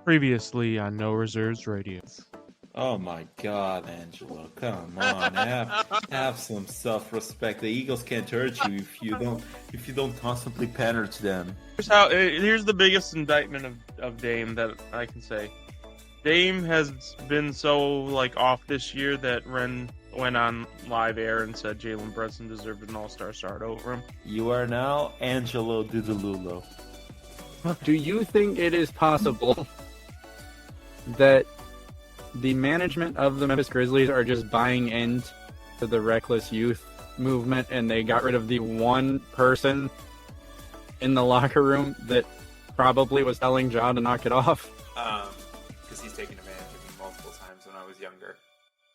Previously on No Reserves Radio. Oh my God, Angelo! Come on, have some self-respect. The Eagles can't hurt you if you don't constantly pander to them. Here's the biggest indictment of Dame that I can say. Dame has been so off this year that Ren went on live air and said Jalen Brunson deserved an all-star start over him. You are now Angelo Didululo. Do you think it is possible that the management of the Memphis Grizzlies are just buying into the reckless youth movement and they got rid of the one person in the locker room that probably was telling Ja to knock it off? Because he's taken advantage of me multiple times when I was younger.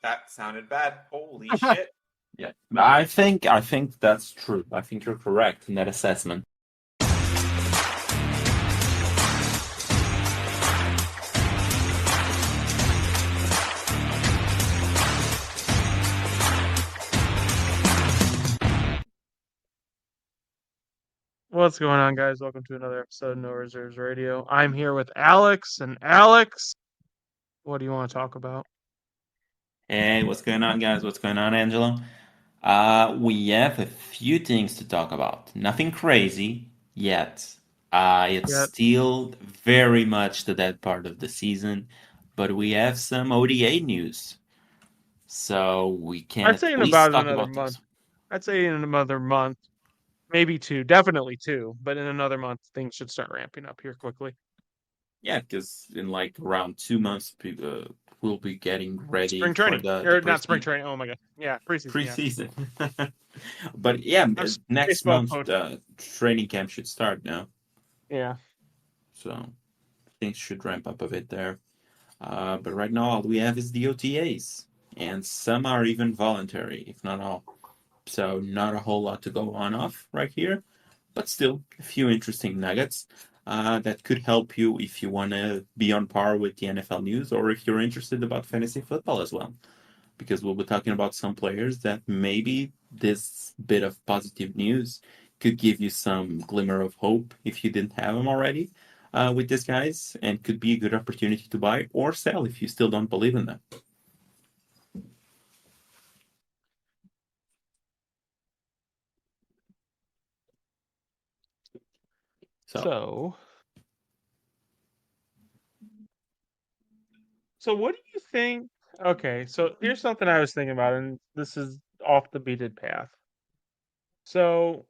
That sounded bad. Holy shit. Yeah, I think that's true. I think you're correct in that assessment. What's going on, guys? Welcome to another episode of No Reserves Radio. I'm here with Alex, and Alex, what do you want to talk about? Hey, what's going on, guys? What's going on, Angelo? We have a few things to talk about. Nothing crazy yet. It's still very much the dead part of the season, but we have some ODA news. So we can I'd say in about another month. I'd say in another month. Maybe two, definitely two, but in another month, things should start ramping up here quickly. Yeah, because in around 2 months, we'll be getting ready spring training. for not spring training. Oh my god, yeah, preseason. Yeah. But yeah, next month training camp should start now. Yeah. So things should ramp up a bit there. But right now, all we have is the OTAs, and some are even voluntary, if not all. So not a whole lot to go on off right here, but still a few interesting nuggets that could help you if you want to be on par with the NFL news or if you're interested about fantasy football as well. Because we'll be talking about some players that maybe this bit of positive news could give you some glimmer of hope if you didn't have them already with these guys, and could be a good opportunity to buy or sell if you still don't believe in them. So what do you think? Okay, so here's something I was thinking about, and this is off the beaten path. So,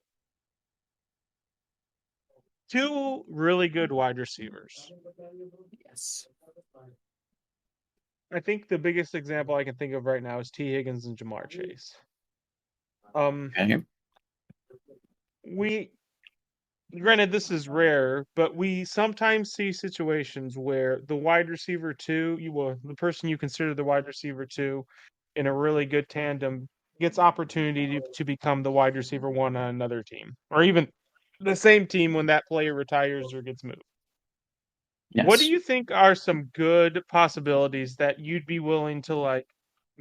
two really good wide receivers. Yes. I think the biggest example I can think of right now is T. Higgins and Jamar Chase. Okay. Granted, this is rare, but we sometimes see situations where the wide receiver two, the person you consider the wide receiver two in a really good tandem gets opportunity to become the wide receiver one on another team, or even the same team when that player retires or gets moved. Yes. What do you think are some good possibilities that you'd be willing to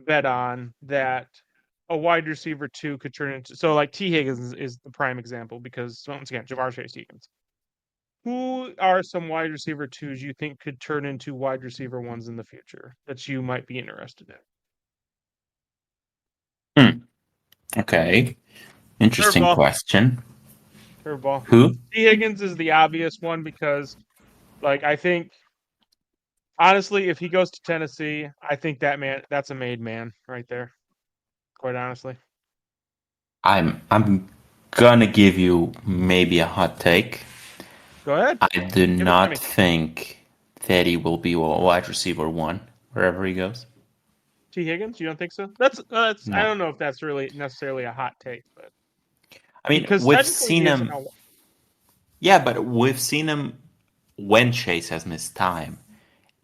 bet on that a wide receiver two could turn into? So T. Higgins is the prime example because once again, Jamar Chase Higgins. Who are some wide receiver twos you think could turn into wide receiver ones in the future that you might be interested in? Okay. Interesting question. Curveball. Who? T. Higgins is the obvious one because, I think, honestly, if he goes to Tennessee, I think that's a made man right there. Quite honestly. I'm gonna give you maybe a hot take. Go ahead. I do not think that he will be a wide receiver one wherever he goes. T. Higgins, you don't think so? That's no. I don't know if that's really necessarily a hot take, but I mean, we've seen him. Yeah, but we've seen him when Chase has missed time,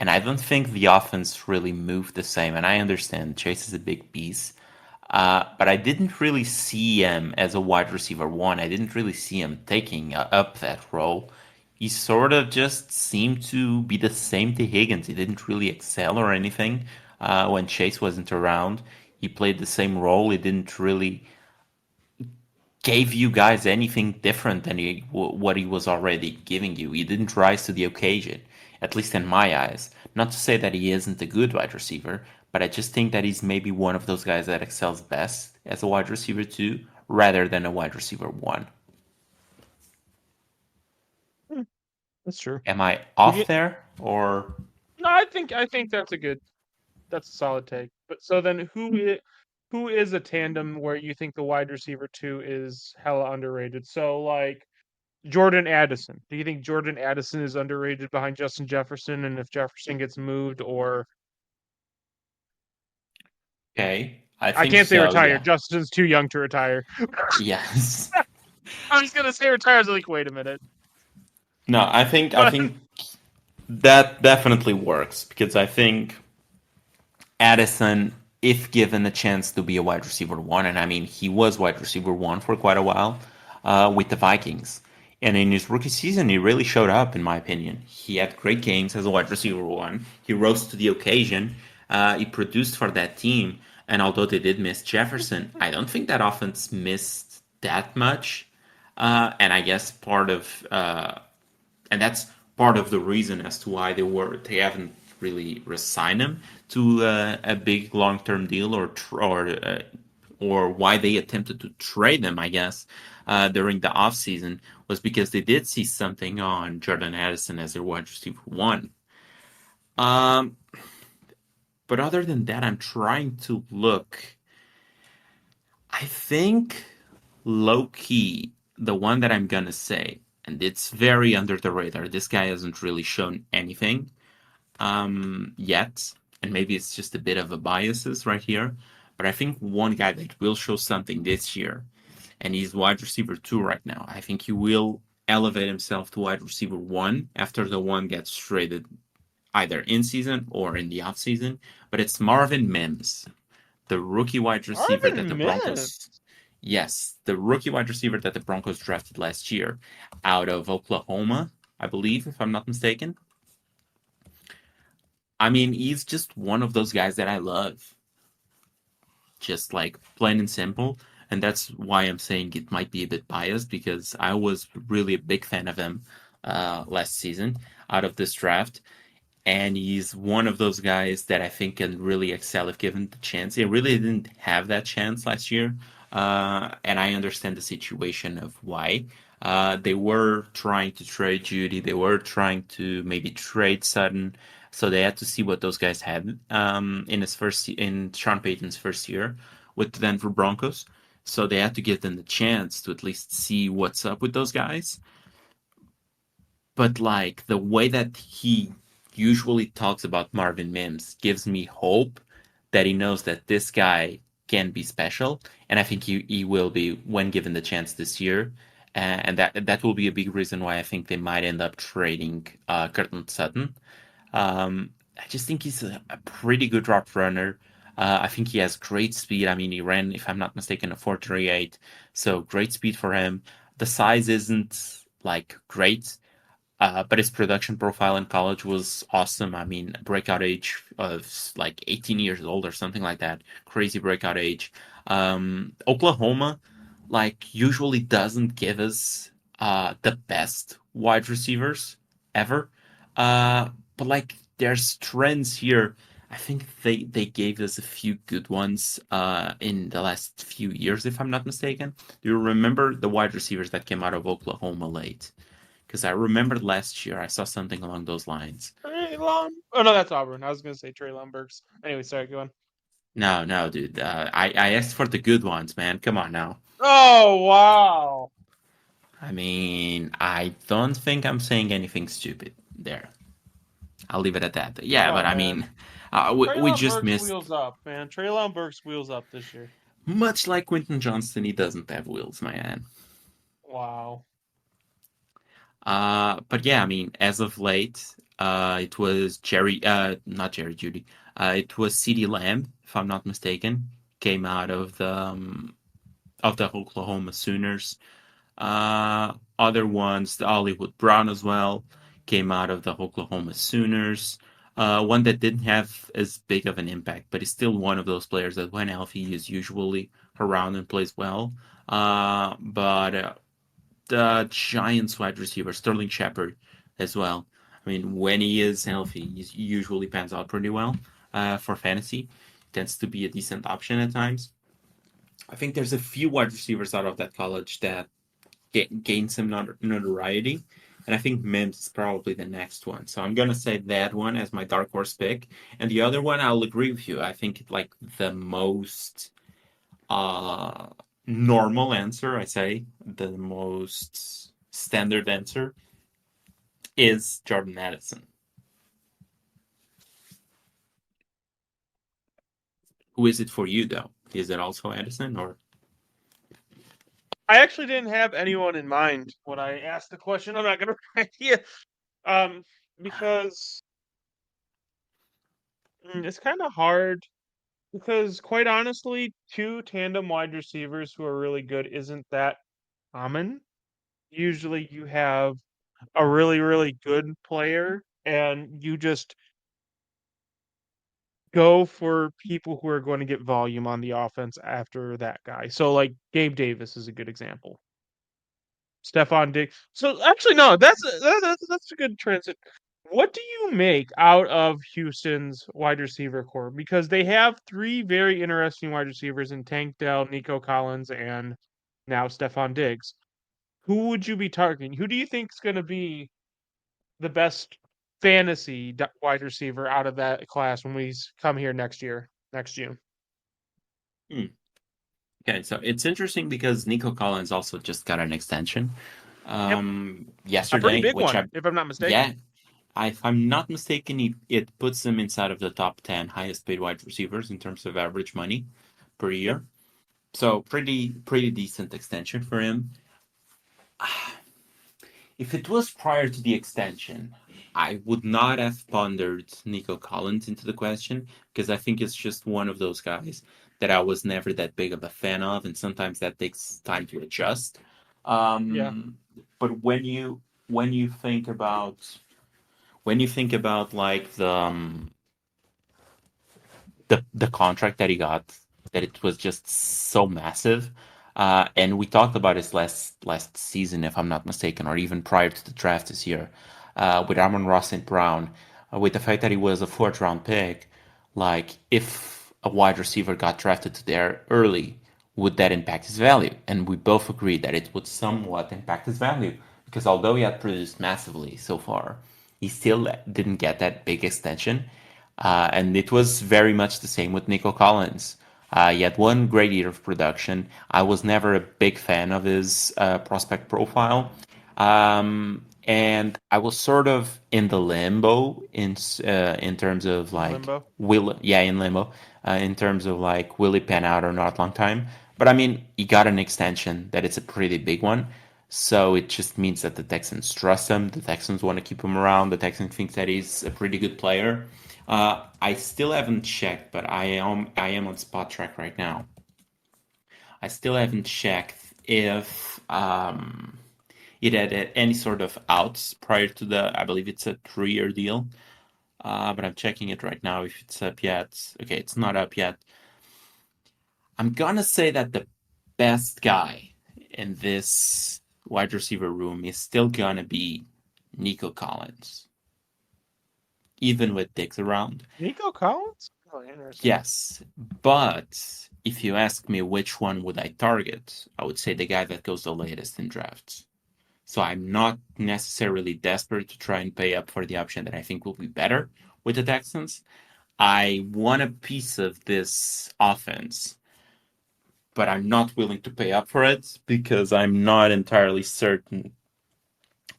and I don't think the offense really moved the same. And I understand Chase is a big beast, but I didn't really see him as a wide receiver one. I didn't really see him taking up that role. He sort of just seemed to be the same to Higgins. He didn't really excel or anything when Chase wasn't around. He played the same role. He didn't really gave you guys anything different than what he was already giving you. He didn't rise to the occasion. at least in my eyes. Not to say that he isn't a good wide receiver, but I just think that he's maybe one of those guys that excels best as a wide receiver 2 rather than a wide receiver 1. That's true. Am I Would off you? there or No, I think that's a solid take. But so then who is a tandem where you think the wide receiver 2 is hella underrated? So like Jordan Addison. Do you think Jordan Addison is underrated behind Justin Jefferson? And if Jefferson gets moved, or okay? I I think can't say so, retired. yeah. Justin's too young to retire. Yes. I was gonna say retire. I was like, wait a minute. No, I But think that definitely works because I think Addison, if given a chance to be a wide receiver 1, and I mean he was wide receiver 1 for quite a while with the Vikings. And in his rookie season, he really showed up, in my opinion. He had great games as a wide receiver 1. He rose to the occasion. He produced for that team. And although they did miss Jefferson, I don't think that offense missed that much. And I guess and that's part of the reason as to why they haven't really resigned him to a big long term deal or why they attempted to trade him, I guess, during the offseason was because they did see something on Jordan Addison as their wide receiver 1. Um, but other than that, I'm trying to look. I think low key, the one that I'm gonna say, and it's very under the radar. This guy hasn't really shown anything yet, and maybe it's just a bit of a biases right here. But I think one guy that will show something this year, and he's wide receiver 2 right now. I think he will elevate himself to wide receiver 1 after the one gets traded either in season or in the off season. But it's Marvin Mims, the rookie wide receiver that the Marvin Broncos. Mims. Yes, the rookie wide receiver that the Broncos drafted last year out of Oklahoma, I believe, if I'm not mistaken. I mean, he's just one of those guys that I love. Just like plain and simple. And that's why I'm saying it might be a bit biased because I was really a big fan of him last season out of this draft. And he's one of those guys that I think can really excel if given the chance. He really didn't have that chance last year, and I understand the situation of why. They were trying to trade Judy. They were trying to maybe trade Sutton. So they had to see what those guys had in Sean Payton's first year with the Denver Broncos. So they had to give them the chance to at least see what's up with those guys. But like the way that he usually talks about Marvin Mims gives me hope that he knows that this guy can be special, and I think he will be when given the chance this year. And that will be a big reason why I think they might end up trading Curtin Sutton. I just think he's a pretty good route runner. I think he has great speed. I mean, he ran, if I'm not mistaken, a 4.38, so great speed for him. The size isn't like great, but his production profile in college was awesome. I mean, breakout age of like 18 years old or something like that. Crazy breakout age. Oklahoma, like, usually doesn't give us the best wide receivers ever. But like, there's trends here. I think they gave us a few good ones in the last few years, if I'm not mistaken. Do you remember the wide receivers that came out of Oklahoma late? Because I remember last year I saw something along those lines. Treylon. Oh no, that's Auburn. I was gonna say Treylon Burks. Anyway, sorry, go on. No, no, dude. I asked for the good ones, man. Come on now. Oh wow. I mean, I don't think I'm saying anything stupid there. I'll leave it at that. Come Yeah, but on, I man. mean, we Treylon just Burks missed. wheels up, man. Treylon Burks wheels up this year. Much like Quentin Johnston, he doesn't have wheels, man. Wow. But yeah, I mean, as of late, it was not Jerry Judy. It was CeeDee Lamb, if I'm not mistaken, came out of the Oklahoma Sooners. Other ones, the Hollywood Brown as well, came out of the Oklahoma Sooners. One that didn't have as big of an impact, but is still one of those players that when healthy is usually around and plays well. But the Giants wide receiver, Sterling Shepard, as well. I mean, when he is healthy, he usually pans out pretty well for fantasy. Tends to be a decent option at times. I think there's a few wide receivers out of that college that gain some notoriety. And I think Mims is probably the next one. So I'm going to say that one as my dark horse pick. And the other one, I'll agree with you. I think like the most uh, normal answer, I say, the most standard answer is Jordan Addison. Who is it for you, though? Is it also Addison or? I actually didn't have anyone in mind when I asked the question. I'm not gonna idea, because it's kind of hard. Because quite honestly, two tandem wide receivers who are really good isn't that common. Usually, you have a really, really good player, and you just go for people who are going to get volume on the offense after that guy. So, like Gabe Davis is a good example. Stephon Diggs. So actually, no, that's a good transit. What do you make out of Houston's wide receiver core? Because they have three very interesting wide receivers in Tank Dell, Nico Collins, and now Stephon Diggs. Who would you be targeting? Who do you think is going to be the best fantasy wide receiver out of that class when we come here next year, next June? Okay, so it's interesting because Nico Collins also just got an extension Yep, a pretty yesterday, big which one, if I'm not yeah, mistaken. if I'm not mistaken, it puts him inside of the top 10 highest paid wide receivers in terms of average money per year. So pretty decent extension for him. If it was prior to the extension, I would not have pondered Nico Collins into the question because I think it's just one of those guys that I was never that big of a fan of, and sometimes that takes time to adjust. Yeah, But when you think about like the contract that he got, that it was just so massive. And we talked about this last season, if I'm not mistaken, or even prior to the draft this year, with Amon-Ra St. Brown, with the fact that he was a fourth round pick. Like, if a wide receiver got drafted there early, would that impact his value? And we both agreed that it would somewhat impact his value because although he had produced massively so far, he still didn't get that big extension. And it was very much the same with Nico Collins. He had one great year of production. I was never a big fan of his prospect profile. And I was sort of in the limbo in terms of like limbo. in limbo in terms of like will he pan out or not long time. But I mean, he got an extension that it's a pretty big one. So it just means that the Texans trust him. The Texans want to keep him around. The Texans think that he's a pretty good player. I still haven't checked, but I am on Spot Track right now. I still haven't checked if it had any sort of outs prior to I believe it's a 3-year deal. But I'm checking it right now if it's up yet. Okay, it's not up yet. I'm gonna say that the best guy in this wide receiver room is still gonna be Nico Collins, even with Diggs around. Nico Collins? Oh, interesting. Yes, but if you ask me which one would I target, I would say the guy that goes the latest in drafts. So I'm not necessarily desperate to try and pay up for the option that I think will be better with the Texans. I want a piece of this offense, but I'm not willing to pay up for it because I'm not entirely certain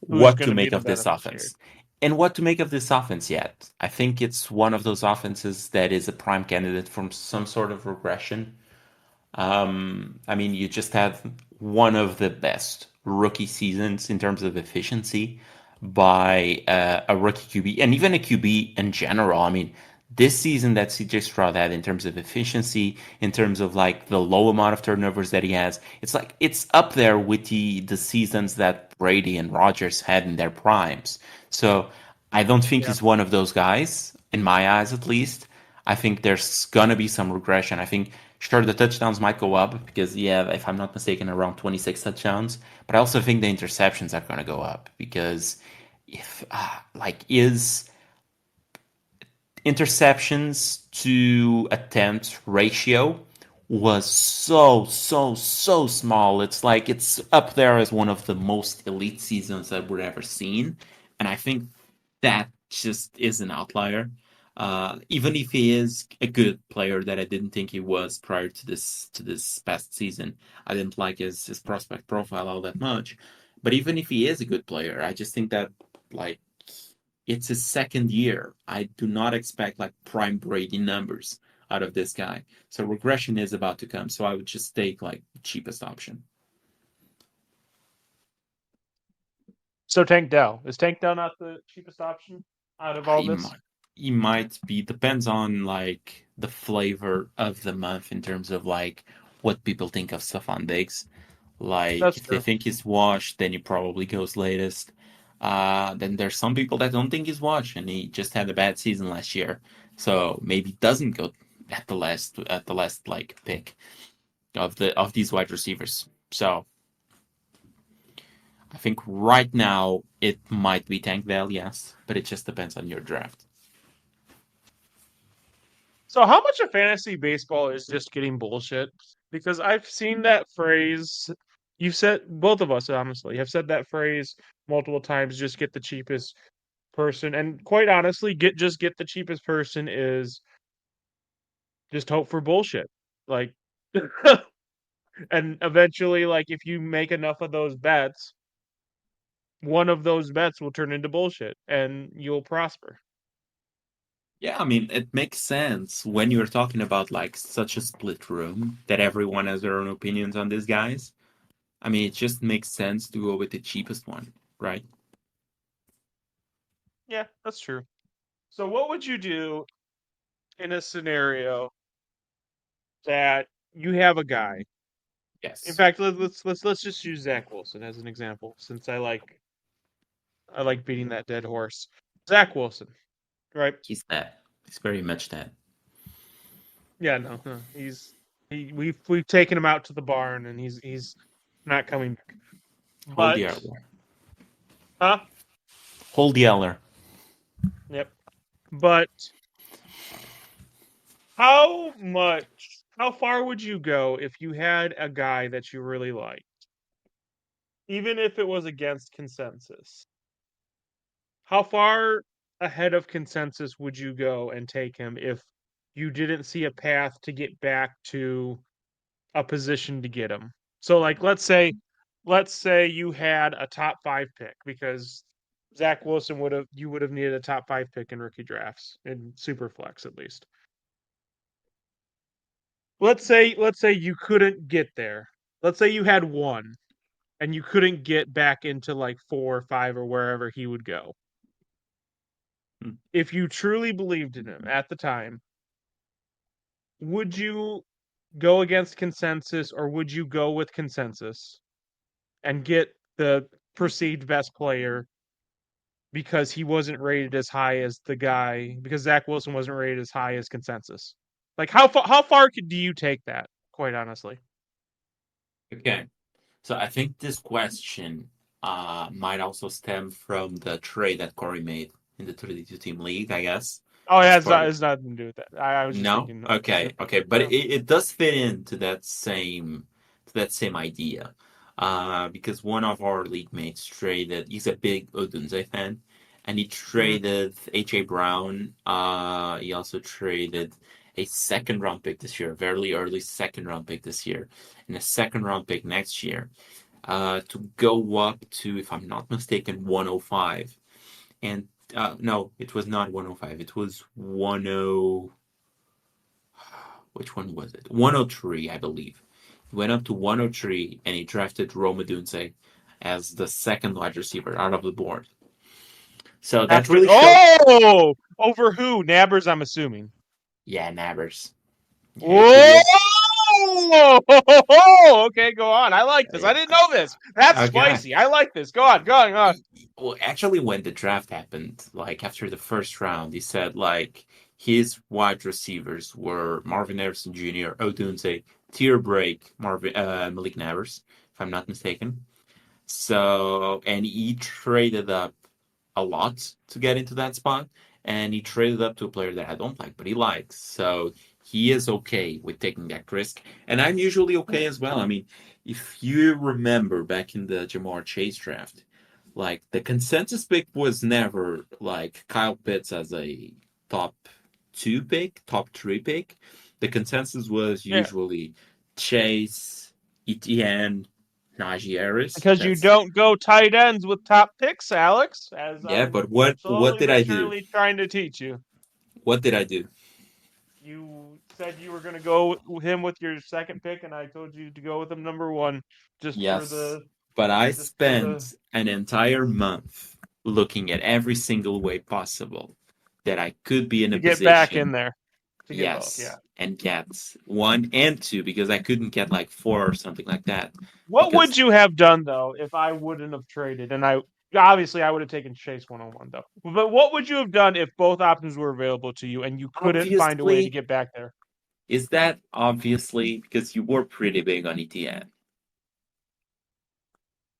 Who's what going to to be make the of this beneficiary? offense. And what to make of this offense yet. I think it's one of those offenses that is a prime candidate for some sort of regression. I mean, you just had one of the best rookie seasons in terms of efficiency by a rookie QB, and even a QB in general. I mean, this season that CJ Stroud had in terms of efficiency, in terms of like the low amount of turnovers that he has, it's like it's up there with the seasons that Brady and Rodgers had in their primes. So I don't think Yeah. he's one of those guys, in my eyes at least. I think there's gonna be some regression. I think sure the touchdowns might go up because yeah, if I'm not mistaken, around 26 touchdowns. But I also think the interceptions are gonna go up because if like his interceptions to attempts ratio was so small. It's like it's up there as one of the most elite seasons that we've ever seen, and I think that just is an outlier. Even if he is a good player that I didn't think he was prior to this past season, I didn't like his prospect profile all that much. But even if he is a good player, I just think that like it's his second year. I do not expect like prime Brady numbers out of this guy. So regression is about to come. So I would just take like the cheapest option. So Tank Dell is Tank Dell not the cheapest option out of all He this? might, he might be depends on like the flavor of the month in terms of like what people think of Stephon Diggs. Like That's if they true. think he's washed, then he probably goes latest. Then there's some people that don't think he's washed, and he just had a bad season last year, so maybe doesn't go at the last like pick of these wide receivers. So I think right now it might be Tank Dell, yes, but it just depends on your draft. So how much of fantasy baseball is just getting bullshit? Because I've seen that phrase. You've said both of us honestly have said that phrase multiple times. Just get the cheapest person, and quite honestly, get the cheapest person is just hope for bullshit. Like, and eventually, like if you make enough of those bets, one of those bets will turn into bullshit, and you'll prosper. Yeah, I mean, it makes sense when you're talking about like such a split room that everyone has their own opinions on these guys. I mean, it just makes sense to go with the cheapest one, right? Yeah, that's true. So, what would you do in a scenario that you have a guy? In Yes. fact, let's just use Zach Wilson as an example, since I like beating that dead horse. Zach Wilson, right? He's that. He's very much that. Yeah, no, we've taken him out to the barn, and he's not coming back. Hold But the Eller. huh? Hold the Eller. Yep. But how far would you go if you had a guy that you really like, even if it was against consensus? How far ahead of consensus would you go and take him if you didn't see a path to get back to a position to get him? So like let's say you had a top 5 pick because Zach Wilson would have needed a top 5 pick in rookie drafts in super flex at least. Let's say you couldn't get there. Let's say you had one and you couldn't get back into like 4 or 5 or wherever he would go. Hmm. If you truly believed in him at the time, would you go against consensus or would you go with consensus and get the perceived best player because he wasn't rated as high as the guy because Zach Wilson wasn't rated as high as consensus? Like how far do you take that? Quite honestly, Okay. So I think this question might also stem from the trade that Corey made in the 32 team league, I guess. oh yeah, As part of it's nothing to do with that. I was just no? thinking Okay, okay. But no. it does fit into that same idea. Because one of our league mates traded, he's a big Odunze fan, and he Mhm. traded AJ Brown. He also traded a second round pick this year, a very early second round pick this year, and a second round pick next year, to go up to, if I'm not mistaken, 105. And no, it was not 105. It was 10. Which one was it? 103, I believe. He went up to 103 and he drafted Rome Odunze as the second wide receiver out of the board. So that After really showed. over who? Nabbers, I'm assuming. Yeah, Nabbers. Yeah, he Whoa! did. Okay, go on. I like this. I Yeah. didn't know this. That's Okay. spicy. I like this. Go on, go on, go on. Well, actually, when the draft happened, like after the first round, he said like his wide receivers were Marvin Harrison Jr., Odunze, tier break, Malik Nabers, if I'm not mistaken. So, and he traded up a lot to get into that spot, and he traded up to a player that I don't like, but he likes. So he is okay with taking that risk, and I'm usually okay as well. I mean, if you remember back in the Jamar Chase draft, like the consensus pick was never like Kyle Pitts as a top 2 pick, top 3 pick. The consensus was Yeah, usually Chase, Etienne, Najee Harris. because you That's don't go tight ends with top picks, Alex, as yeah, I'm but what slowly did but I do? surely trying to teach you. What did I do? You said you were going to go him with your second pick, and I told you to go with him number 1, just for Yes, the but I just for the spent an entire month looking at every single way possible that I could be in to a get back in position, there to get both. Yeah. yes, and get 1 and 2 because I couldn't get like 4 or something like that. What Because would you have done though if I wouldn't have traded? And I obviously I would have taken Chase 101 though. But what would you have done if both options were available to you and you couldn't find a way to obviously, get back there? is that obviously because you were pretty big on ETN?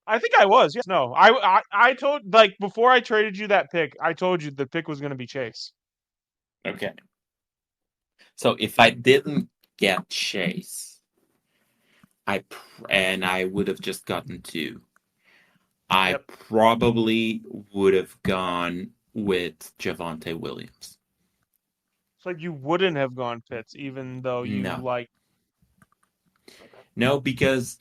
I think I was. Yes. No. I told, like, before I traded you that pick, I told you the pick was going to be Chase. Okay. So if I didn't get Chase, and I would have just gotten 2. I Yep. probably would have gone with Javonte Williams. So you wouldn't have gone Pitts even though you No. like. No, because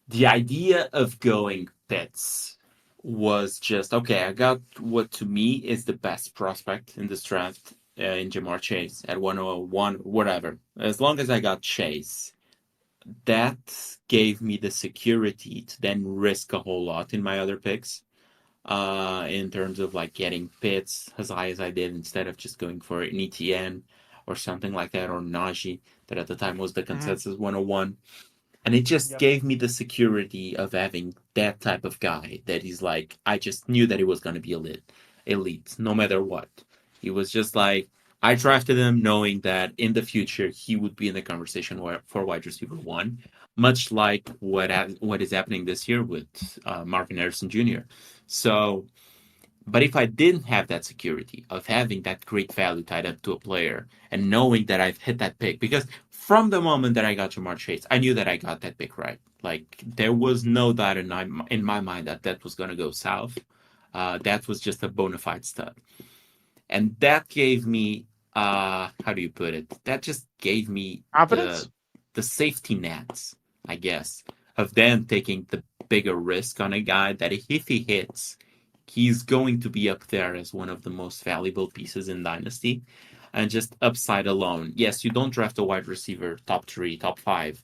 the idea of going Pitts was just okay. I got what to me is the best prospect in this draft in Jamar Chase at 101, whatever. As long as I got Chase, that gave me the security to then risk a whole lot in my other picks. In terms of like getting Pitts as high as I did instead of just going for an ETN or something like that, or Najee, that at the time was the consensus 101. And it just Yep. gave me the security of having that type of guy that he's like, I just knew that he was going to be elite, no matter what. He was just like, I drafted him knowing that in the future he would be in the conversation for wide receiver 1, much like what is happening this year with Marvin Harrison Jr. So, but if I didn't have that security of having that great value tied up to a player and knowing that I've hit that pick, because from the moment that I got Jamar Chase, I knew that I got that pick right. Like there was no doubt in my mind that that was going to go south. That was just a bona fide stud, and that gave me how do you put it? That just gave me Confidence? the safety nets, I guess, of then taking the bigger risk on a guy that if he hits, he's going to be up there as one of the most valuable pieces in Dynasty. And just upside alone. Yes, you don't draft a wide receiver top 3, top 5,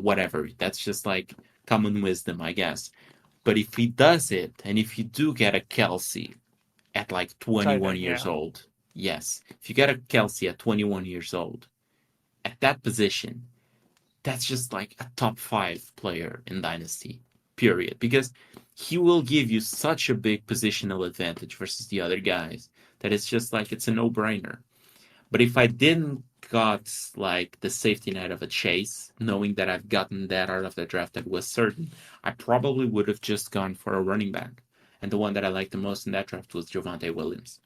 whatever. That's just like common wisdom, I guess. But if he does it, and if you do get a Kelsey at like Tight 21 end, years yeah. old, yes, if you get a Kelsey at 21 years old, at that position, that's just like a top 5 player in Dynasty, period. Because he will give you such a big positional advantage versus the other guys that it's just like it's a no-brainer. But if I didn't got like the safety net of a Chase, knowing that I've gotten that out of the draft that was certain, I probably would have just gone for a running back. And the one that I liked the most in that draft was Javonte Williams.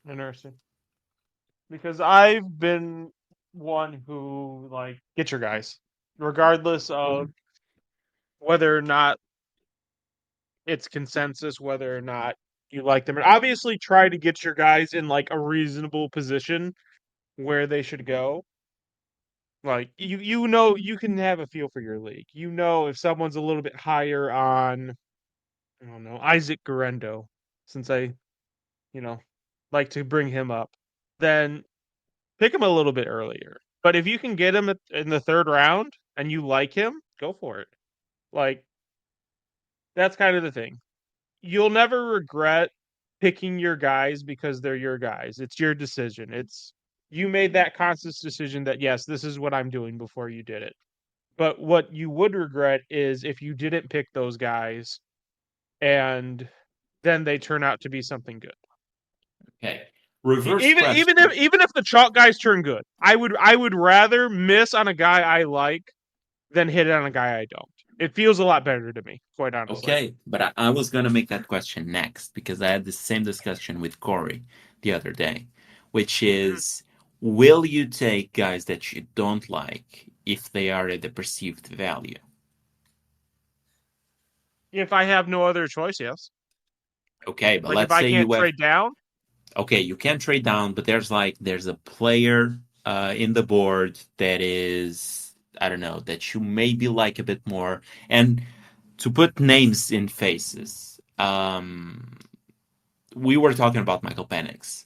Interesting. Because I've been one who, like, get your guys, regardless of whether or not it's consensus, whether or not you like them. And obviously try to get your guys in like a reasonable position where they should go. Like you know you can have a feel for your league. You know if someone's a little bit higher on, I don't know, Isaac Garendo, since I, you know, like to bring him up, then pick him a little bit earlier. But if you can get him in the 3rd round and you like him, go for it. Like, that's kind of the thing. You'll never regret picking your guys because they're your guys. It's your decision. It's you made that conscious decision that yes, this is what I'm doing before you did it. But what you would regret is if you didn't pick those guys and then they turn out to be something good. Okay. Reverse Even question. if the chalk guys turn good, I would rather miss on a guy I like than hit on a guy I don't. It feels a lot better to me, quite honestly. Okay, but I was gonna make that question next because I had the same discussion with Corey the other day, which is, will you take guys that you don't like if they are at the perceived value? If I have no other choice, yes. Okay, but Like if let's I say can't you have trade down, okay, you can trade down, but there's a player in the board that is, I don't know, that you maybe like a bit more. And to put names in faces, we were talking about Michael Penix,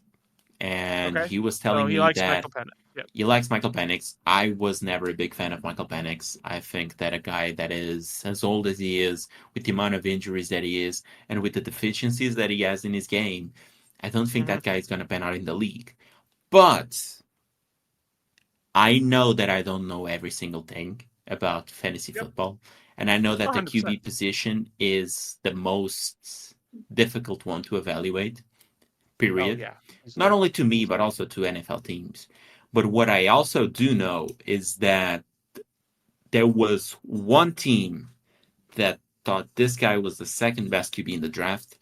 and okay. he was So telling he me likes that Michael Penix. Yep. he likes Michael Penix. I was never a big fan of Michael Penix. I think that a guy that is as old as he is, with the amount of injuries that he is, and with the deficiencies that he has in his game, I don't think Mm-hmm. that guy is going to pan out in the league. But I know that I don't know every single thing about fantasy Yep. football, and I know that the 100%. QB position is the most difficult one to evaluate. Oh Period. yeah. Not Easily. only to me, but also to NFL teams. But what I also do know is that there was one team that thought this guy was the second best QB in the draft.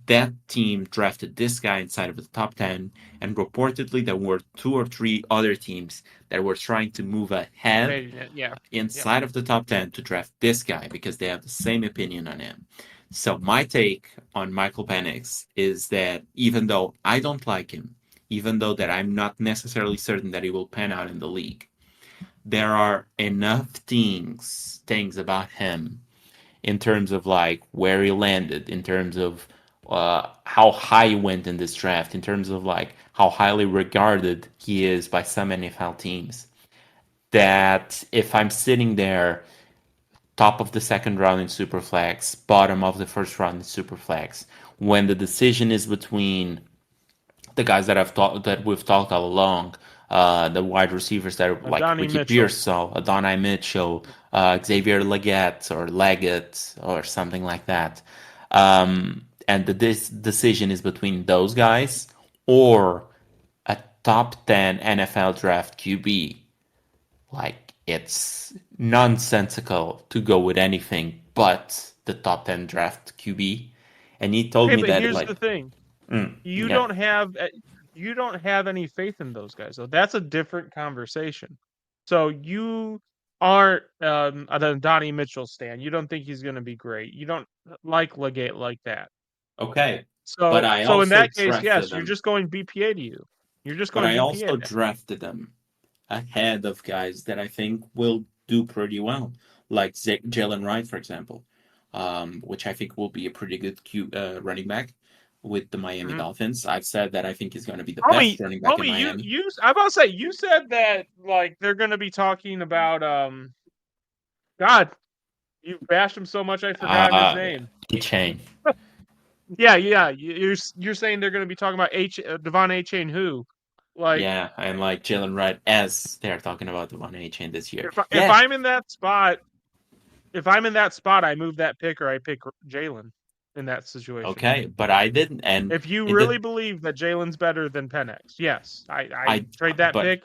That team drafted this guy inside of the top 10, and reportedly there were two or three other teams that were trying to move ahead Yeah. Yep. inside of the top 10 to draft this guy because they have the same opinion on him. So my take on Michael Penix is that even though I don't like him, even though that I'm not necessarily certain that he will pan out in the league, there are enough things about him in terms of like where he landed, in terms of how high he went in this draft, in terms of like how highly regarded he is by some NFL teams, that if I'm sitting there top of the second round in Superflex, bottom of the first round in Superflex, when the decision is between the guys that we've talked all along, the wide receivers that are like Donnie Ricky Mitchell. Pearsall, Adonai Mitchell, Xavier Leggett, or something like that. And this decision is between those guys or a top 10 NFL draft QB. Like, it's nonsensical to go with anything but the top 10 draft QB. And he told Okay, me but that, here's the like, thing. You yeah, don't have you don't have any faith in those guys, though. That's a different conversation. So you aren't a Donnie Mitchell stan. You don't think he's going to be great. You don't like Legate like that. okay. But So I so in also that case, drafted yes, you're them. just going BPA to you. You're just But going I BPA also to him. drafted them ahead of guys that I think will do pretty well, like Jalen Wright, for example, which I think will be a pretty good running back with the Miami Mhm. Dolphins. I've said that I think he's going to be the best running back in Homie, Miami. I'm about to say you said that like they're going to be talking about God, you bashed him so much I forgot his Yeah. name. Chain. Yeah. You're saying they're going to be talking about Devon A. Chain who? Like Yeah, and like Jalen Wright, as they're talking about the 1A chain this year. if Yeah, I'm in that spot, I move that pick or I pick Jalen in that situation. okay, but I didn't, and If you in the really believe that Jalen's better than Penix, yes, I I, trade that but pick.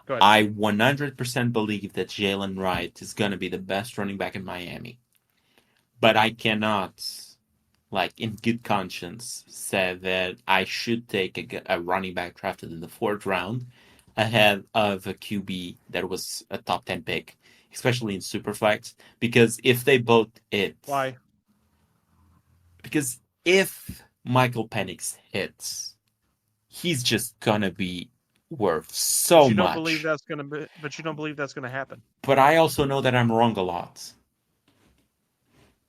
Go ahead. I 100% believe that Jalen Wright is gonna be the best running back in Miami. But I cannot, like, in good conscience, say that I should take a running back drafted in the fourth round ahead of a QB that was a top 10 pick, especially in Superflex, because if they both hit, Why? because if Michael Penix hits, he's just gonna be worth But so you don't believe much. that's gonna be. But you don't believe that's gonna happen. But I also know that I'm wrong a lot.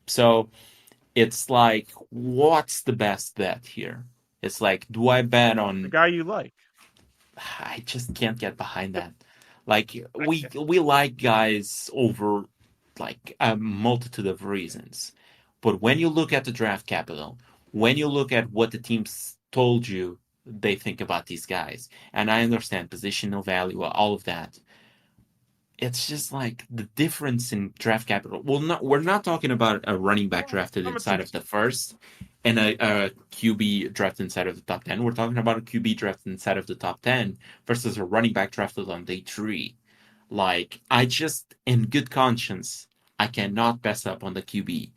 So it's like, what's the best bet here? It's like, do I bet The on? guy you like. I just can't get behind that. Like I we like guys over like a multitude of reasons, but when you look at the draft capital, when you look at what the teams told you they think about these guys, and I understand positional value, all of that, it's just like the difference in draft capital. Well, we're not talking about a running back drafted I'm a inside two. of the first and a QB drafted inside of the top 10. We're talking about a QB drafted inside of the top 10 versus a running back drafted on day 3. Like, I just, in good conscience, I cannot pass up on the QB.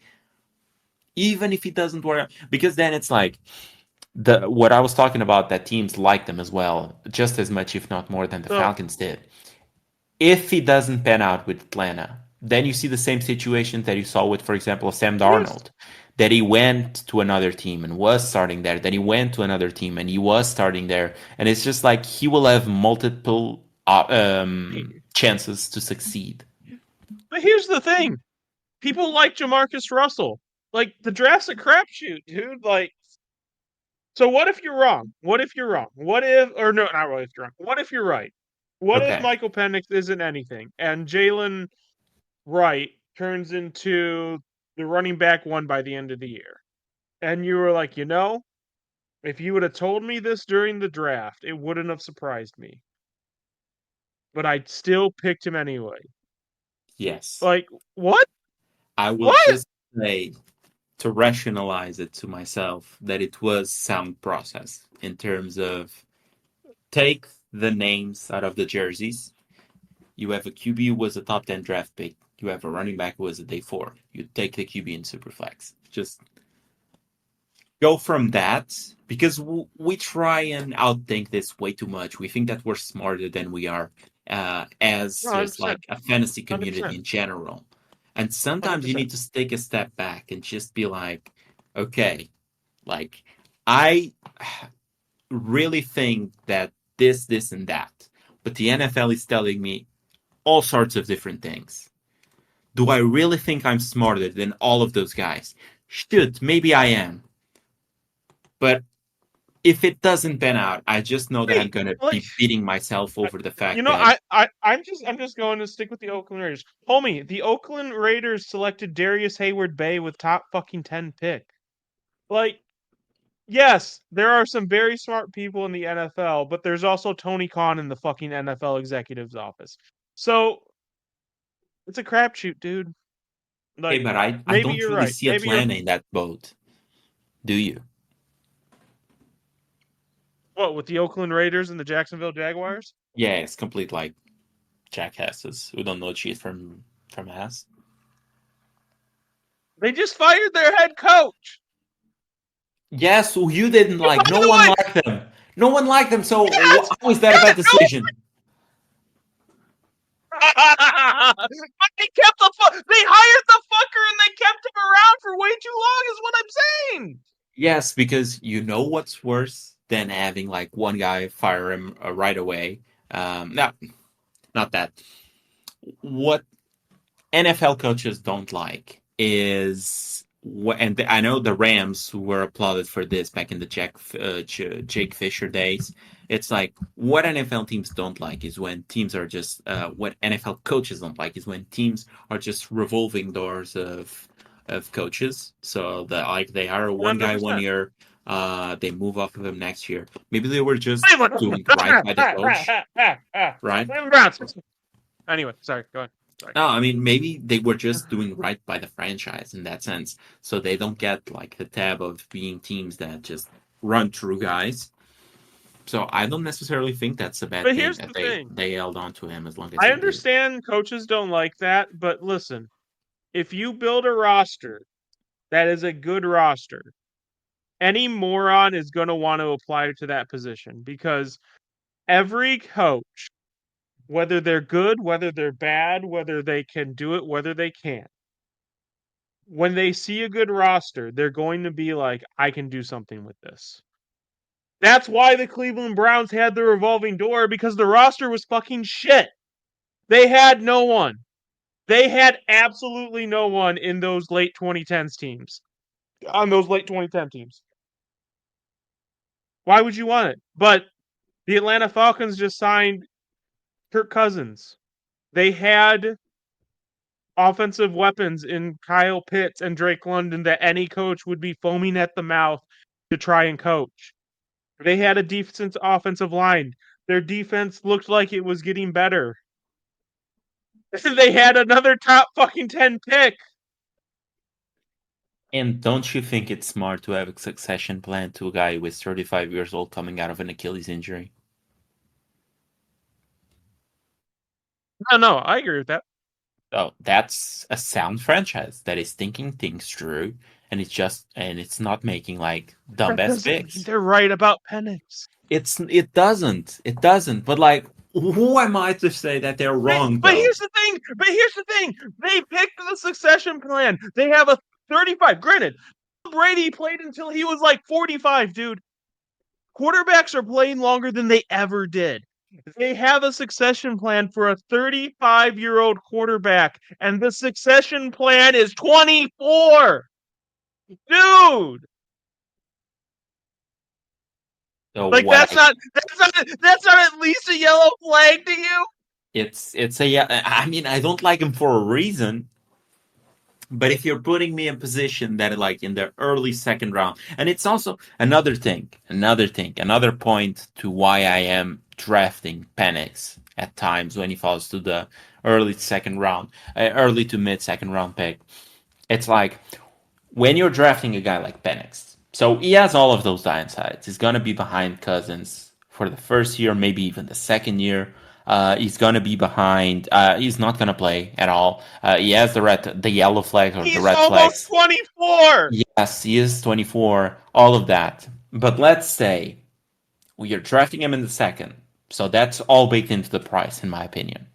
Even if it doesn't work, because then it's like what I was talking about, that teams like them as well, just as much, if not more, than the So- Falcons did. If it doesn't pan out with Atlanta, then you see the same situation that you saw with, for example, Sam Darnold, that he went to another team and was starting there, then he went to another team and he was starting there, and it's just like he will have multiple chances to succeed. But here's the thing: people like Jamarcus Russell. Like, the draft's a crapshoot, dude. Like, so what if you're wrong? What if you're wrong? What if, or no, not really if you're wrong. What if you're right? What if Okay. Michael Penix isn't anything and Jalen Wright turns into the running back one by the end of the year? And you were like, if you would have told me this during the draft, it wouldn't have surprised me. But I still picked him anyway. Yes. Like, what? I will What? just say, to rationalize it to myself, that it was sound process in terms of take the names out of the jerseys. You have a QB who was a top 10 draft pick. You have a running back who was a day 4. You take the QB in Superflex. Just go from that, because we try and outthink this way too much. We think that we're smarter than we are, as No, just 100%. like a fantasy community 100%. in general. And sometimes you 100%. need to take a step back and just be like, okay, like I really think that this, and that, but the NFL is telling me all sorts of different things. Do I really think I'm smarter than all of those guys? Should, maybe I am. But if it doesn't pan out, I just know that I'm gonna be beating myself over the fact that I'm just going to stick with the Oakland Raiders. Homie, the Oakland Raiders selected Darius Hayward-Bay with top fucking 10 pick. Like, yes, there are some very smart people in the NFL, but there's also Tony Khan in the fucking NFL executive's office. So it's a crapshoot, dude. hey, Like, but I maybe don't you're really right. see Maybe you're Atlanta in that boat. Do you? what, with the Oakland Raiders and the Jacksonville Jaguars? Yeah, it's complete like jackasses who don't know shit from ass. They just fired their head coach. Yes, who you didn't like. By No the one way, liked them. No one liked them. So yes, how is that a bad decision? but they kept they hired the fucker and they kept him around for way too long, is what I'm saying. Yes, because you know what's worse than having like one guy fire him right away. No, not that. What NFL coaches don't like is, and I know the Rams were applauded for this back in the Jake Fisher days. It's like what NFL teams don't like is when teams are just what NFL coaches don't like is when teams are just revolving doors of coaches. So they hire one guy 1 year, they move off of him next year. Maybe they were just doing right by the coach, right? Anyway, sorry, go ahead. Sorry. No, I mean maybe they were just doing right by the franchise in that sense, so they don't get like the tab of being teams that just run through guys. So I don't necessarily think that's a bad But thing here's that the thing. they held on to him as long as I they did. understand coaches don't like that, but listen, if you build a roster that is a good roster, any moron is going to want to apply to that position because every coach, whether they're good, whether they're bad, whether they can do it, whether they can't, when they see a good roster, they're going to be like, I can do something with this. That's why the Cleveland Browns had the revolving door, because the roster was fucking shit. They had no one. They had absolutely no one in those late 2010s teams. On those late 2010 teams. Why would you want it? But the Atlanta Falcons just signed Kirk Cousins. They had offensive weapons in Kyle Pitts and Drake London that any coach would be foaming at the mouth to try and coach. They had a decent offensive line. Their defense looked like it was getting better. They had another top fucking 10 pick. And don't you think it's smart to have a succession plan to a guy who is 35 years old coming out of an Achilles injury? No, I agree with that. Oh, that's a sound franchise that is thinking things through, and it's not making like dumb That ass doesn't picks. mean they're right about Penix. It doesn't. But like, who am I to say that they're wrong? But though? here's the thing. They picked the succession plan. They have a 35. Granted, Brady played until he was like 45, dude. Quarterbacks are playing longer than they ever did. They have a succession plan for a 35-year-old quarterback, and the succession plan is 24. Dude, So like what? that's not at least a yellow flag to you. It's a yeah. I mean, I don't like him for a reason. But if you're putting me in position that like in the early second round, and it's also another point to why I am drafting Penix at times when he falls to the early second round, early to mid second round pick. It's like when you're drafting a guy like Penix, so he has all of those downsides. He's gonna be behind Cousins for the first year, maybe even the second year. He's gonna be behind. He's not gonna play at all. He has the yellow flag or the He's red almost flags. 24. Yes, he is 24. All of that. But let's say we are drafting him in the second, so that's all baked into the price, in my opinion.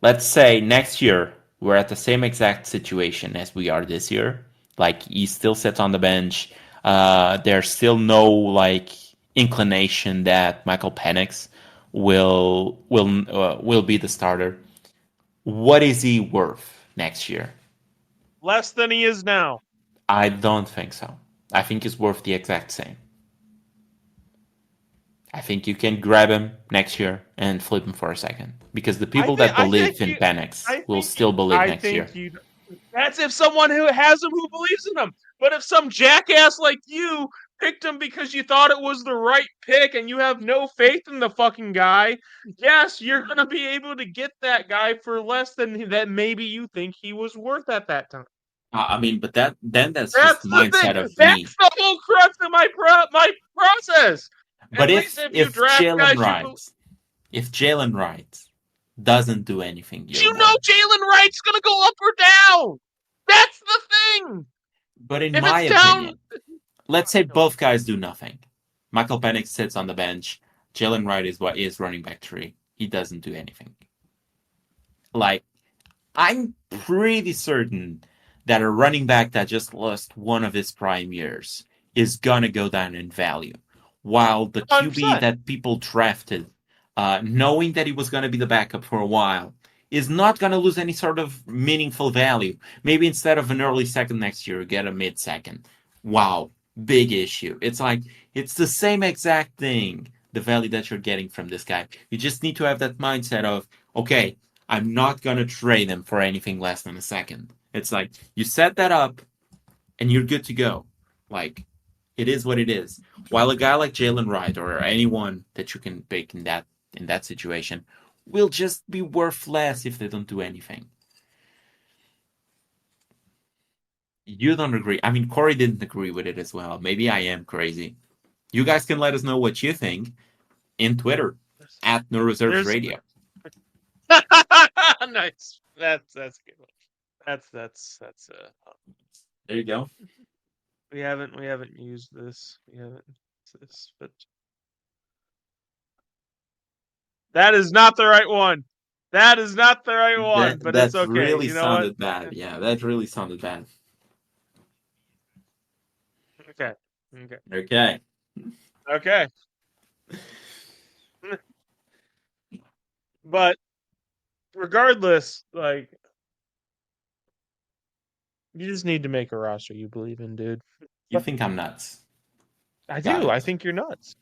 Let's say next year we're at the same exact situation as we are this year. Like he still sits on the bench. There's still no like inclination that Michael Penix will be the starter. What is he worth next year? Less than he is now. I don't think so. I think he's worth the exact same. I think you can grab him next year and flip him for a second because the people that believe in Penix will still believe next year. That's if someone who has him who believes in him. But if some jackass like you picked him because you thought it was the right pick and you have no faith in the fucking guy, yes, you're going to be able to get that guy for less than that maybe you think he was worth at that time. I mean, but that's That's just the mindset thing. of That's me. the whole crux of my process. But At least if you draft Jalen guys, if Jalen Wright doesn't do anything, you know Jalen Wright's going to go up or down. That's the thing. But in If my it's down, opinion, let's say both guys do nothing. Michael Penix sits on the bench. Jalen Wright is running back 3. He doesn't do anything. Like, I'm pretty certain that a running back that just lost one of his prime years is gonna go down in value, while the QB 100%. that people drafted, knowing that he was gonna be the backup for a while, is not gonna lose any sort of meaningful value. Maybe instead of an early second next year, get a mid second. Wow, big issue. It's like it's the same exact thing. The value that you're getting from this guy. You just need to have that mindset of, okay, I'm not going to trade him for anything less than a second. It's like you set that up and you're good to go. Like, it is what it is. While a guy like Jalen Wright or anyone that you can pick in that situation will just be worth less if they don't do anything. You don't agree. I mean, Corey didn't agree with it as well. Maybe I am crazy. You guys can let us know what you think in Twitter at No Reserves Radio. Nice. That's a good one. That's There you go. we haven't used this. We haven't used this, but that is not the right one. That is not the right one, but it's okay. Really you know sounded what? bad. Yeah, that really sounded bad. Okay. But regardless, like, you just need to make a roster you believe in, dude. You think I'm nuts? I do. I think you're nuts.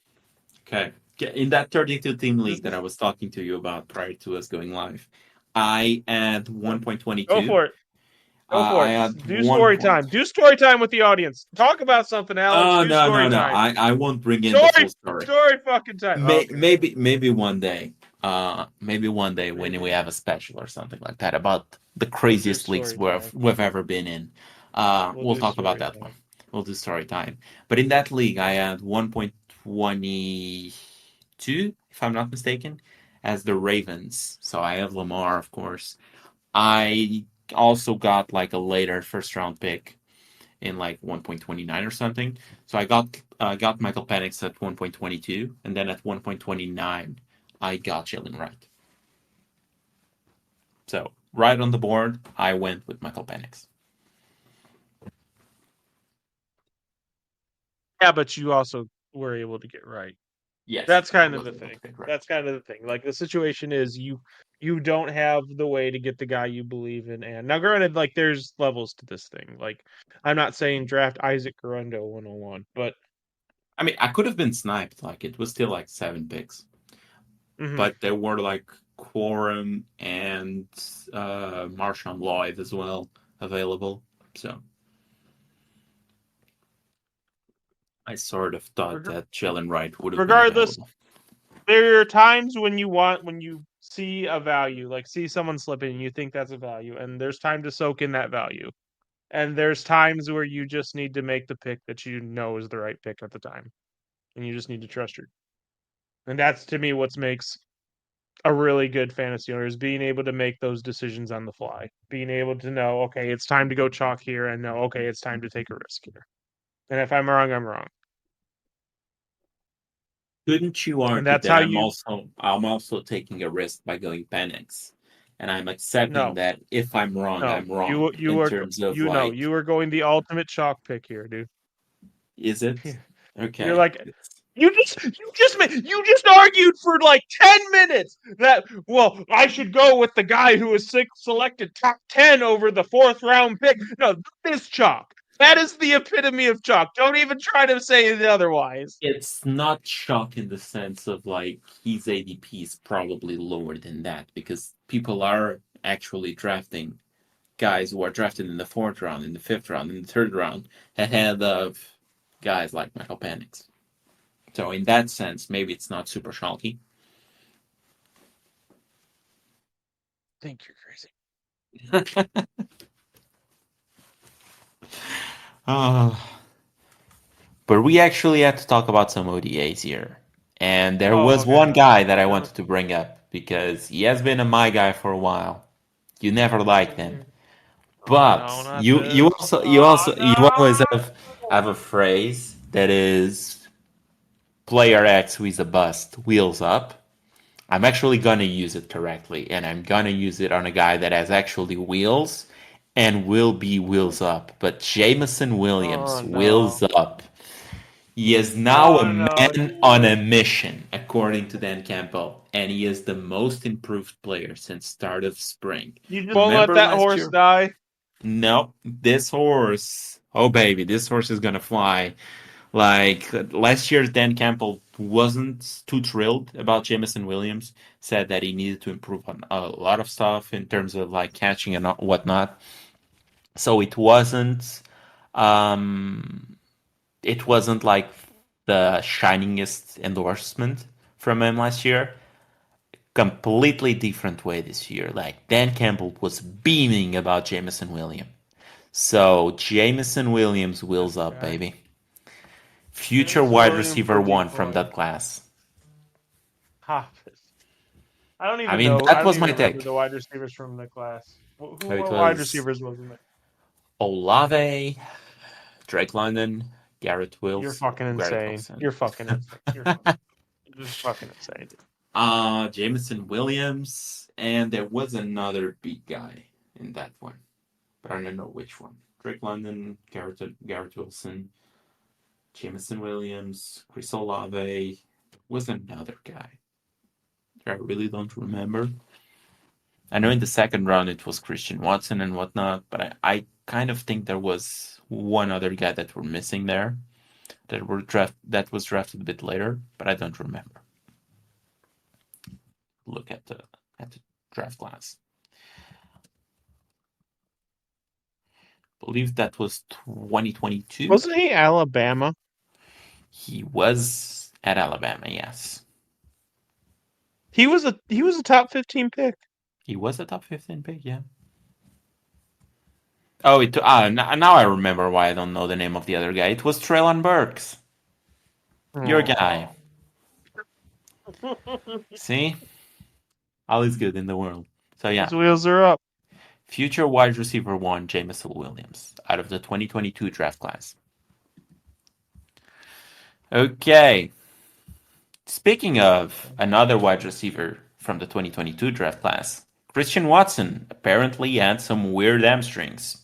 Okay. In that 32-team league that I was talking to you about prior to us going live, I had 1.22. Go for it. I had Do story time. Do story time with the audience. Talk about something, Alex. Oh, Do no. time. I won't bring in the full story. Story fucking time. Maybe one day. Maybe one day when we have a special or something like that about the craziest leagues we've ever been in. We'll talk about that one. We'll do story time. But in that league, I had 1.22, if I'm not mistaken, as the Ravens. So I have Lamar, of course. I also got like a later first round pick in like 1.29 or something. So I got Michael Penix at 1.22, and then at 1.29 I got Jalen Wright. So right on the board, I went with Michael Penix. Yeah, but you also were able to get right. Yes, That's I kind of was the able thing. to pick right. That's kind of the thing. Like the situation is you don't have the way to get the guy you believe in. And now, granted, like there's levels to this thing. Like I'm not saying draft Isaac Guerrero 101, but I mean, I could have been sniped. Like it was still like 7 picks, mhm. but there were like Quorum and Marshawn Lloyd as well available. So I sort of thought Reg- that Jalen Wright would have been regardless, available. there are times when you see a value, like see someone slipping, and you think that's a value, and there's time to soak in that value. And there's times where you just need to make the pick that you know is the right pick at the time, and you just need to trust your. And that's to me what makes a really good fantasy owner is being able to make those decisions on the fly, being able to know, okay, it's time to go chalk here, and know, okay, it's time to take a risk here. And if I'm wrong, I'm wrong. Couldn't you And argue that's that how I'm also taking a risk by going Penix, and I'm accepting no, that if I'm wrong, no, I'm wrong you in are terms of you know like, you are going the ultimate chalk pick here, dude. is it You're okay? like you just argued for like 10 minutes that well I should go with the guy who was selected top 10 over the 4th round pick. No, that is chalk. That is the epitome of chalk. Don't even try to say it otherwise. It's not shock in the sense of like his ADP is probably lower than that because people are actually drafting guys who are drafted in the 4th round, in the 5th round, in the 3rd round ahead of guys like Michael Penix. So in that sense, maybe it's not super shocky. I think you're crazy. Oh, but we actually had to talk about some ODAs here. And there Oh, was okay. one guy that I No, wanted to bring up because he has been a my guy for a while. You never liked him. oh no, But not you this. also Oh you always no. have a phrase that is player X who is a bust, wheels up. I'm actually gonna use it correctly, and I'm gonna use it on a guy that has actually wheels and will be wheels up. But Jameson Oh Williams no. wheels up. He is now a Oh no. man on a mission, according to Dan Campbell, and he is the most improved player since start of spring. You just won't let Remember that last horse year? die. No, this horse. Oh baby, this horse is gonna fly. Like last year, Dan Campbell wasn't too thrilled about Jameson Williams. Said that he needed to improve on a lot of stuff in terms of like catching and whatnot. So um, it wasn't like the shiningest endorsement from him last year. Completely different way this year. Like Dan Campbell was beaming about Jameson Williams. So Jameson Williams wheels This up, guy. baby. Future Jameson wide Williams, receiver the one from decoy. that class. Hoppus. I don't I even mean, know. I that don't was even my remember take. the wide receivers from the class. It What wide was receivers was in it? Olave, Drake London, Garrett You're Wills, fucking Garrett insane. Wilson. You're fucking insane. You're just fucking insane. Jameson Williams, and there was another big guy in that one, but I don't know which one. Drake London, Garrett Wilson, Jameson Williams, Chris Olave was another guy. I really don't remember. I know in the second round it was Christian Watson and whatnot, but I kind of think there was one other guy that we're missing there that was drafted a bit later, but I don't remember. Look at the draft class. Believe that was 2022. Wasn't he Alabama? He was at Alabama, yes. He was a top 15 pick. He was a top 15 pick, yeah. Oh, now I remember why I don't know the name of the other guy. It was Treylon Burks, your guy. See? All is good in the world. So His yeah, wheels are up. Future wide receiver 1, Jameson Williams, out of the 2022 draft class. Okay. Speaking of another wide receiver from the 2022 draft class, Christian Watson apparently had some weird hamstrings.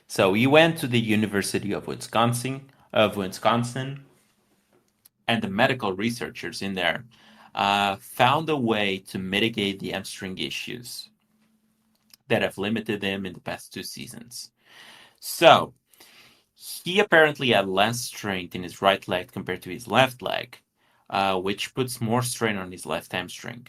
So he went to the University of Wisconsin, and the medical researchers in there found a way to mitigate the hamstring issues that have limited him in the past 2 seasons. So he apparently had less strength in his right leg compared to his left leg, which puts more strain on his left hamstring.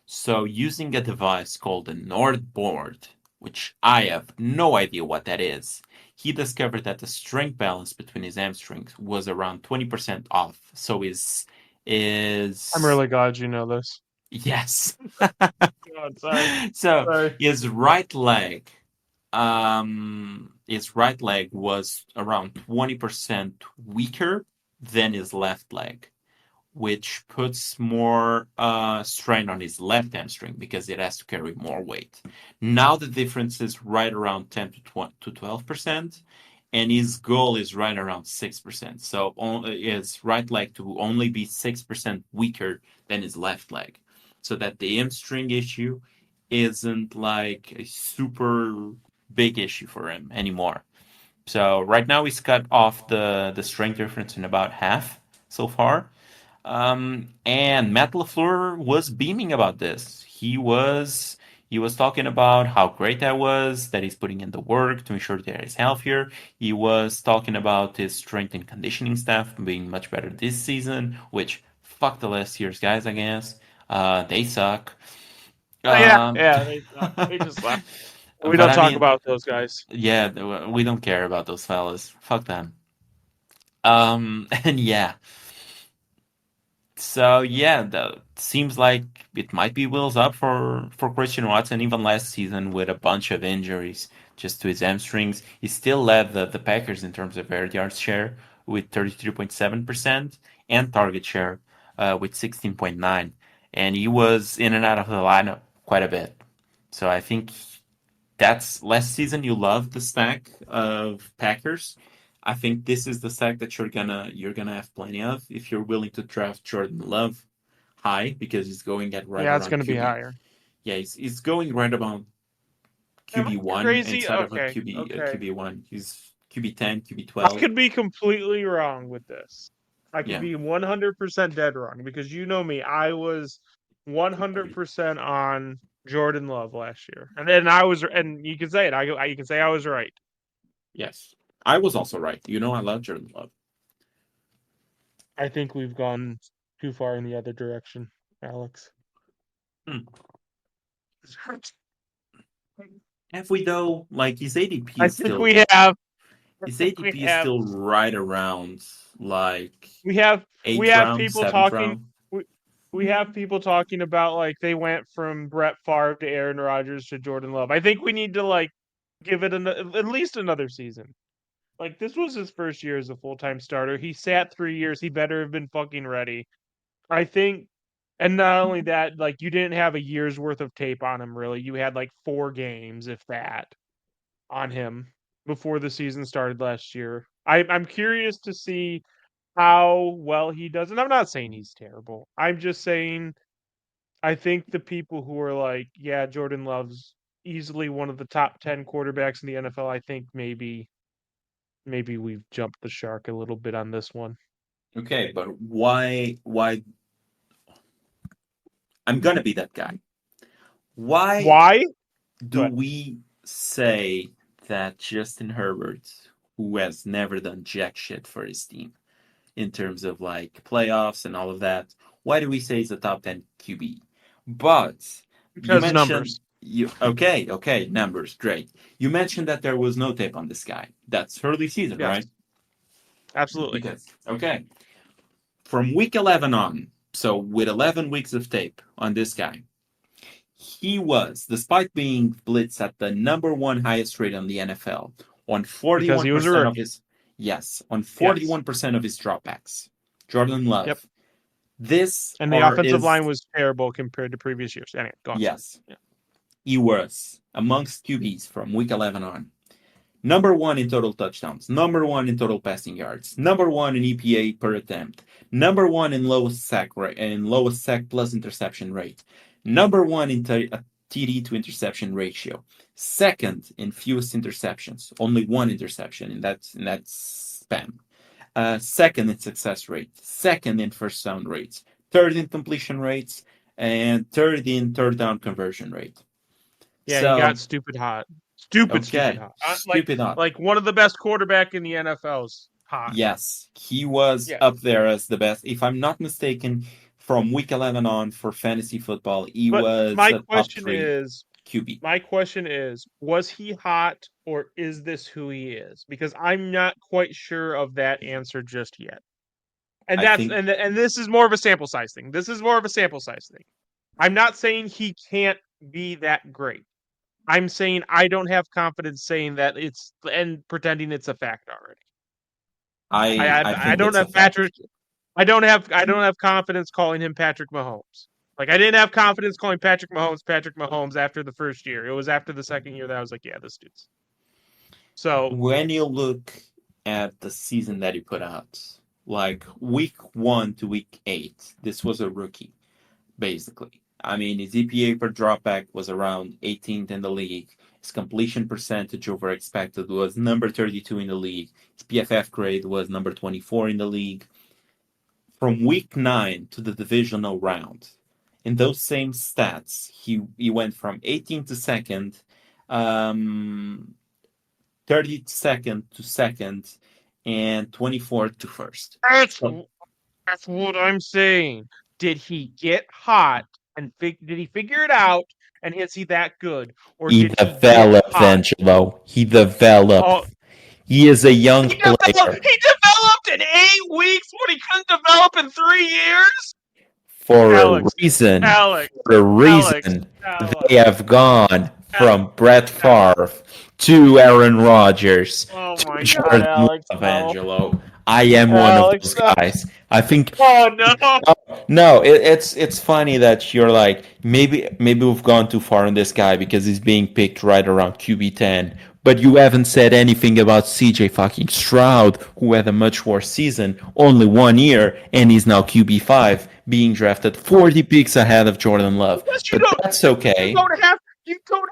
So using a device called the Nord board, which I have no idea what that is, he discovered that the strength balance between his hamstrings was around 20% off. So I'm really glad you know this. yes. God, sorry. So Sorry. his right leg was around 20% weaker than his left leg, which puts more strain on his left hamstring because it has to carry more weight. Now the difference is right around 10 to 12%, and his goal is right around 6%. So his right leg to only be 6% weaker than his left leg, so that the hamstring issue isn't like a super big issue for him anymore. So right now he's cut off the strength difference in about half so far. And Matt LaFleur was beaming about this. He was talking about how great that was, that he's putting in the work to ensure that he's healthier. He was talking about his strength and conditioning staff being much better this season, which fuck the last year's guys, I guess. They suck. They just left. We But don't I talk mean, about those guys. yeah, we don't care about those fellas. Fuck them. And yeah. So yeah, that seems like it might be wheels up for Christian Watson. Even last season with a bunch of injuries just to his hamstrings, he still led the Packers in terms of air yards share with 33.7% and target share with 16.9%. And he was in and out of the lineup quite a bit. So I think that's last season you loved the stack of Packers. I think this is the stack that you're gonna have plenty of if you're willing to draft Jordan Love high because he's going at right Yeah, it's around going to be QB. higher. Yeah, he's going right about Am I QB1 crazy? inside of a Okay, QB okay. QB1. He's QB10, I QB12. could be completely wrong with this. I could Yeah. be 100% dead wrong because you know me. I was 100% on Jordan Love last year, and then and you can say it. You can say I was right. Yes. I was also right. You know I love Jordan Love. I think we've gone too far in the other direction, Alex. Have we though? Like his ADP I is think still we have. his We ADP is have. still right around like We have. We 8th have round, people 7th talking. round. We have people talking about like they went from Brett Favre to Aaron Rodgers to Jordan Love. I think we need to like give it at least another season. Like this was his first year as a full-time starter. He sat 3 years. He better have been fucking ready. I think, and not only that, like you didn't have a year's worth of tape on him really. You had like 4 games, if that, on him before the season started last year. I'm curious to see how well he does. And I'm not saying he's terrible. I'm just saying I think the people who are like, yeah, Jordan Love's easily one of the top 10 quarterbacks in the NFL, I think maybe we've jumped the shark a little bit on this one. Okay, but why I'm gonna be that guy. Why do But we say that Justin Herbert, who has never done jack shit for his team in terms of like playoffs and all of that, why do we say he's a top 10 QB? But you because mentioned numbers. okay, numbers, great. You mentioned that there was no tape on this guy. That's early season, Yes, right? absolutely. Because okay, from week 11 on, so with 11 weeks of tape on this guy, he was, despite being blitzed at the number one highest rate on the NFL, on Because he was a 41% of rookie. his, yes, on Yes. 41% of his dropbacks. Jordan Love. Yep. This And the are offensive is line was terrible compared to previous years. Anyway, go on. yes. Yeah. he was, amongst QBs from week 11 on, number 1 in total touchdowns, number 1 in total passing yards, number 1 in EPA per attempt, number 1 in lowest sack rate and lowest sack plus interception rate, number 1 in TD to interception ratio, second in fewest interceptions, only 1 interception in that span, second in success rate, second in first down rates, third in completion rates, and third in third down conversion rate. Yeah, So, he got stupid hot. Stupid hot. Stupid hot. Like one of the best quarterback in the NFL's hot. Yes, he was up there as the best. If I'm not mistaken, from week 11 on for fantasy football, he was a top 3 QB. My question is, was he hot or is this who he is? Because I'm not quite sure of that answer just yet. And and this is more of a sample size thing. I'm not saying he can't be that great. I'm saying I don't have confidence saying that it's and pretending it's a fact already. I don't have Patrick. I don't have confidence calling him Patrick Mahomes. Like I didn't have confidence calling Patrick Mahomes after the first year. It was after the second year that I was like, yeah, this dude's. So when you look at the season that he put out, like week 1 to week 8, this was a rookie, basically. I mean, his EPA per dropback was around 18th in the league. His completion percentage over expected was number 32 in the league. His PFF grade was number 24 in the league. From week 9 to the divisional round, in those same stats, he went from 18th to second, 32nd to second, and 24th to first. That's what I'm saying. Did he get hot? And did he figure it out? And is he that good? Or he developed, Angelo. He developed. He is a young player. He developed in 8 weeks when he couldn't develop in 3 years? For a reason. They have gone from Brett Favre to Aaron Rodgers to Jordan Love, Angelo. I am one of those guys. I think. Oh no! No, it's funny that you're like maybe we've gone too far on this guy because he's being picked right around QB 10. But you haven't said anything about CJ fucking Stroud, who had a much worse season, only 1 year, and he's now QB 5, being drafted 40 picks ahead of Jordan Love. But that's okay. You don't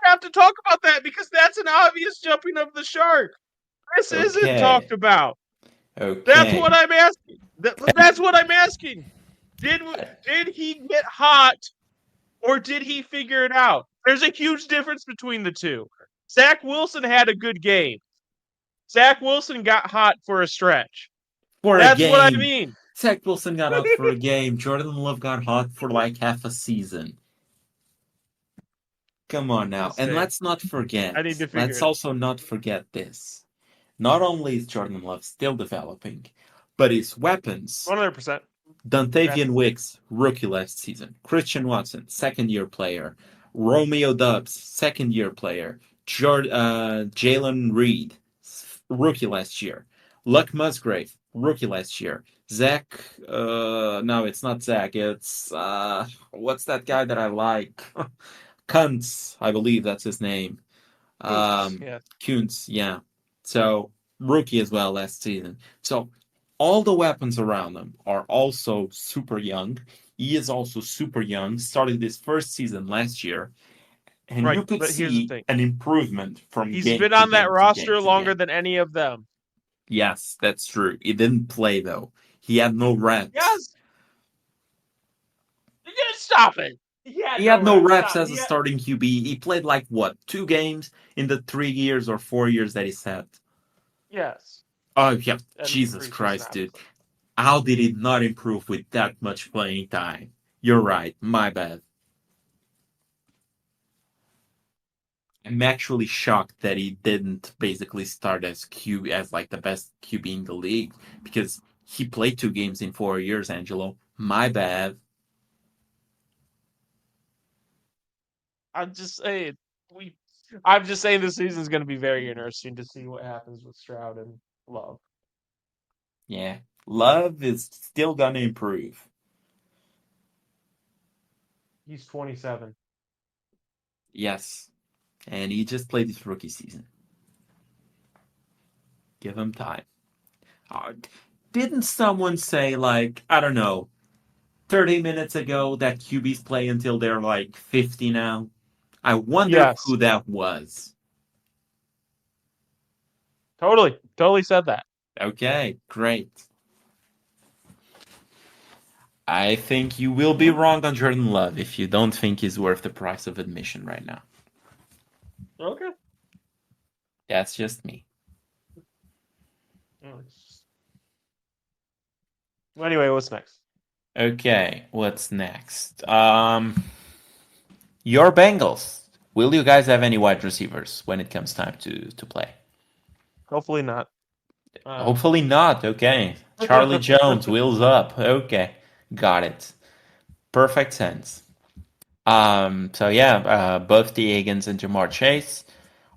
have to talk about that because that's an obvious jumping of the shark. This isn't talked about. Okay. That's what I'm asking. That's what I'm asking. Did he get hot or did he figure it out? There's a huge difference between the two. Zach Wilson had a good game. Zach Wilson got hot for a stretch. That's what I mean. Zach Wilson got hot for a game. Jordan Love got hot for like half a season. Come on now. And let's not forget. Let's also not forget this. Not only is Jordan Love still developing, but his weapons. 100%. Dontavian Wicks, rookie last season. Christian Watson, second-year player. Romeo Doubs, second-year player. Jalen Reed, rookie last year. Luck Musgrave, rookie last year. Zach, no, it's not Zach. It's, what's that guy that I like? Kuntz, I believe that's his name. Kuntz, yeah. So, rookie as well last season. So, all the weapons around him are also super young. He is also super young. Started his first season last year. And you could see an improvement from He's been on that roster longer than any of them. Yes, that's true. He didn't play, though. He had no reps. Yes. Stop it. He had no reps as a starting QB. He played like, 2 games in the 3 years or 4 years that he sat? Yes. Oh, yeah. Jesus Christ, dude. How did he not improve with that much playing time? You're right. My bad. I'm actually shocked that he didn't basically start as like the best QB in the league because he played 2 games in 4 years, Angelo. My bad. I'm just saying this season is going to be very interesting to see what happens with Stroud and Love. Yeah, Love is still going to improve. He's 27. Yes. And he just played his rookie season. Give him time. Uh, didn't someone say, like, I don't know, 30 minutes ago that QBs play until they're like 50 now? I wonder Yes, who that was. totally said that. Okay, great. I think you will be wrong on Jordan Love if you don't think he's worth the price of admission right now. Okay. That's just me. Well, anyway, what's next? Okay, what's next? Your Bengals. Will you guys have any wide receivers when it comes time to play? Hopefully not. Hopefully not. Okay. Charlie Jones, wheels up. Okay. Got it. Perfect sense. So yeah, both T. Higgins and Jamar Chase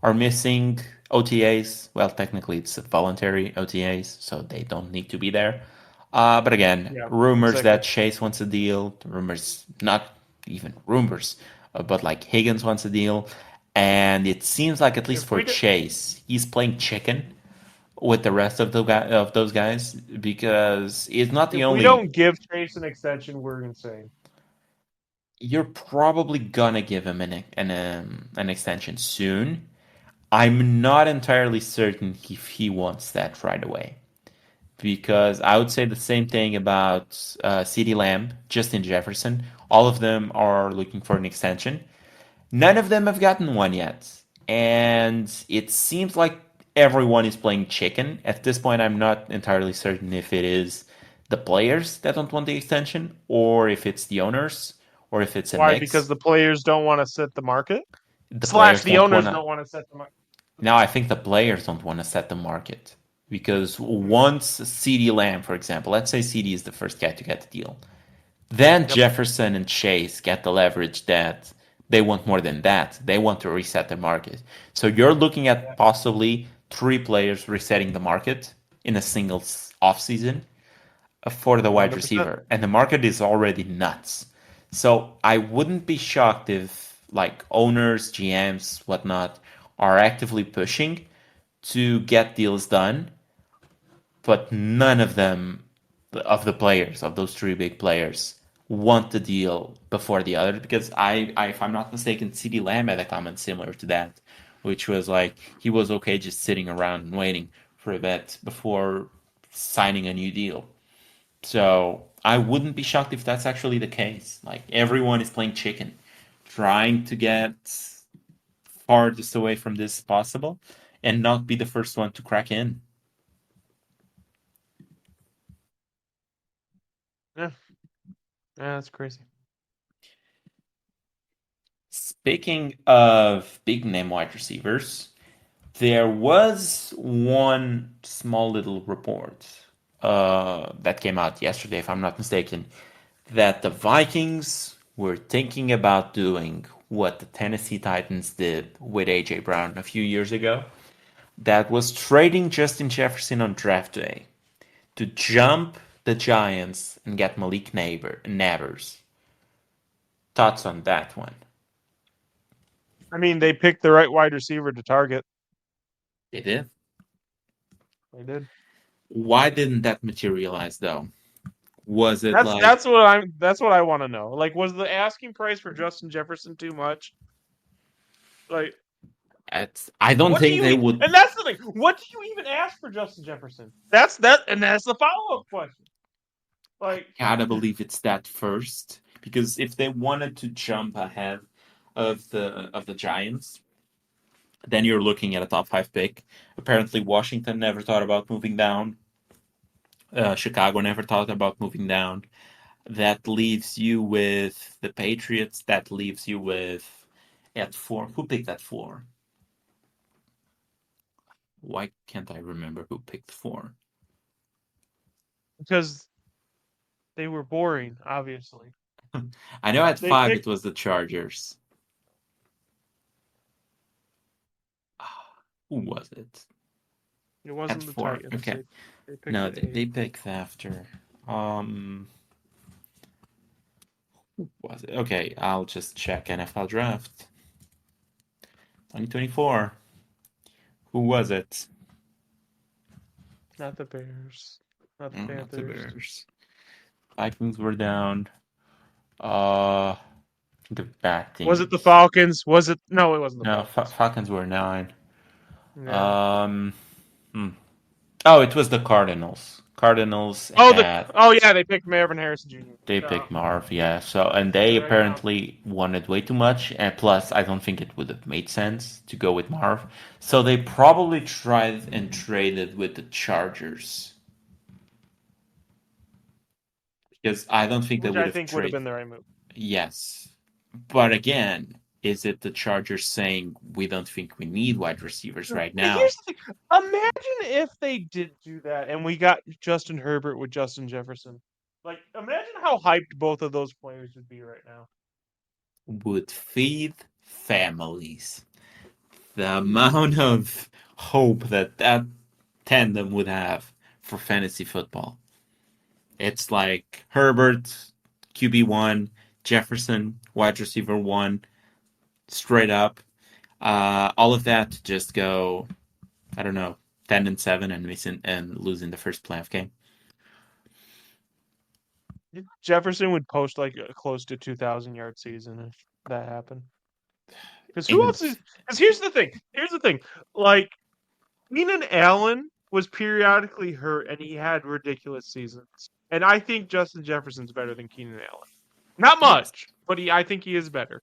are missing OTAs. Well, technically it's voluntary OTAs, so they don't need to be there. But again, Yeah, rumors exactly. that Chase wants a deal. Rumors, not even rumors, but like Higgins wants a deal. And it seems like, at least If for we do, Chase, he's playing chicken with the rest of those guys, because he's not the if we only. don't give Chase an extension, we're insane. You're probably gonna give him an extension soon. I'm not entirely certain if he wants that right away, because I would say the same thing about CeeDee Lamb, Justin Jefferson. All of them are looking for an extension. None of them have gotten one yet, and it seems like everyone is playing chicken. At this point, I'm not entirely certain if it is the players that don't want the extension, or if it's the owners, or if it's a Why? Because mix. the players don't want to set the market. The Slash, players the don't owners want to. don't want to set the market. Now, I think the players don't want to set the market, because once CD Lamb, for example, let's say CD is the first guy to get the deal, then Yep. Jefferson and Chase get the leverage that they want more than that. They want to reset the market. So you're looking at possibly three players resetting the market in a single offseason for the wide 100%. receiver. And the market is already nuts. So I wouldn't be shocked if, like, owners, GMs, whatnot, are actively pushing to get deals done, but none of them, of the players, of those three big players, want the deal before the other. Because if I'm not mistaken, CD Lamb had a comment similar to that, which was like he was okay just sitting around and waiting for a bit before signing a new deal. So I wouldn't be shocked if that's actually the case. Like, everyone is playing chicken, trying to get farthest away from this as possible and not be the first one to crack in. Yeah, that's crazy. Speaking of big name wide receivers, there was one small little report that came out yesterday, if I'm not mistaken, that the Vikings were thinking about doing what the Tennessee Titans did with AJ Brown a few years ago. That was trading Justin Jefferson on draft day to jump the Giants and get Malik Nabers. Thoughts on that one? I mean, they picked the right wide receiver to target. They did. They did. Why didn't that materialize though? Was it That's like, that's what I want to know. Like, was the asking price for Justin Jefferson too much? Like, I don't what do think you they e- would. and that's the thing. What do you even ask for Justin Jefferson? And that's the follow up question. Like, Gotta believe it's that first, because if they wanted to jump ahead of the Giants, then you're looking at a top five pick. Apparently, Washington never thought about moving down. Chicago never thought about moving down. That leaves you with the Patriots. That leaves you with, at four. Who picked at four? Why can't I remember who picked four? because they were boring, obviously. I know at They five picked it was the Chargers. Who was it? it At wasn't the four. Titans. Okay. They picked No, at they 8. picked after. Who was it? Okay, I'll just check NFL draft. 2024. Who was it? Not the Bears. Not the Not Panthers. the Bears. Vikings were down. The bad teams. Was it the Falcons? Was it? No, it wasn't the No, Falcons. Falcons were 9. Yeah. Oh, it was the Cardinals. Cardinals had. Oh yeah, they picked Marvin Harrison Jr. They picked Marv, yeah. So, and they Right now. apparently wanted way too much, and plus, I don't think it would have made sense to go with Marv. So they probably tried and traded with the Chargers, because I don't think they Which would I have think would have traded. been the right move. Yes, but again, is it the Chargers saying we don't think we need wide receivers right now? Here's the thing. Imagine if they did do that and we got Justin Herbert with Justin Jefferson. Like, imagine how hyped both of those players would be right now. Would feed families. The amount of hope that tandem would have for fantasy football. It's like Herbert, QB1, Jefferson, wide receiver 1, straight up. All of that to just go, I don't know, 10-7 and missing and losing the first playoff game. Jefferson would post like a close to 2,000-yard season if that happened. Because who else is? Because here's the thing. Like, Keenan Allen was periodically hurt and he had ridiculous seasons. And I think Justin Jefferson's better than Keenan Allen. Not much, but I think he is better.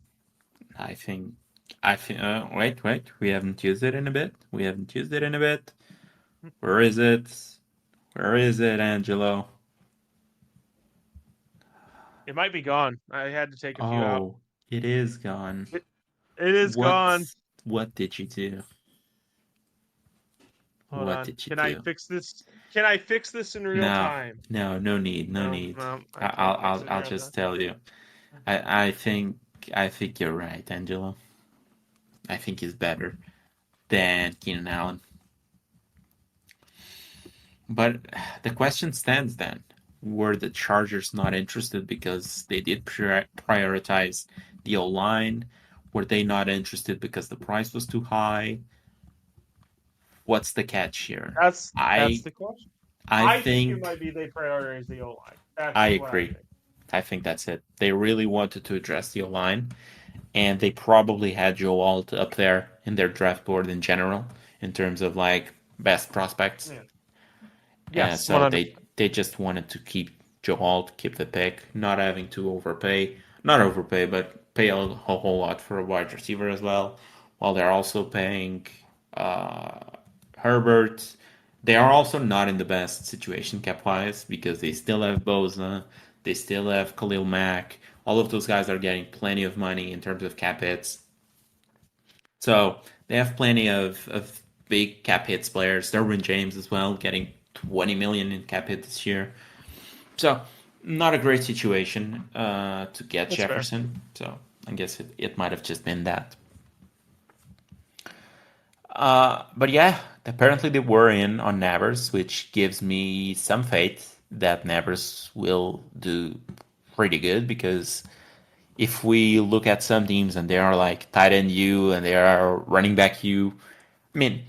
I think. Wait. We haven't used it in a bit. Where is it, Angelo? It might be gone. I had to take a few out. Oh, it is gone. It is gone. What did you do? Hold What on. did you Can do? I fix this? Can I fix this in real time? No need. No, I can't fix it in I'll real just time. tell you. I think you're right, Angelo. I think he's better than Keenan Allen. But the question stands then. Were the Chargers not interested because they did prioritize the O-line? Were they not interested because the price was too high? What's the catch here? That's the question. I think it think might be they prioritize the O-line. I agree. I think that's it. They really wanted to address the O-line, and they probably had Joe Alt up there in their draft board in general, in terms of like best prospects. Yeah. Yes, so 100%. They just wanted to keep Joe Alt, keep the pick, not having to not overpay, but pay a whole lot for a wide receiver as well, while they're also paying Herbert. They are also not in the best situation cap-wise because they still have Bosa, they still have Khalil Mack. All of those guys are getting plenty of money in terms of cap hits. So they have plenty of big cap hits players. Derwin James as well, getting 20 million in cap hit this year. So not a great situation to get That's Jefferson. Fair. So I guess it might have just been that. But yeah, apparently they were in on Nabers, which gives me some faith that Nabers will do pretty good, because if we look at some teams and they are like tight end U and they are running back U, I mean,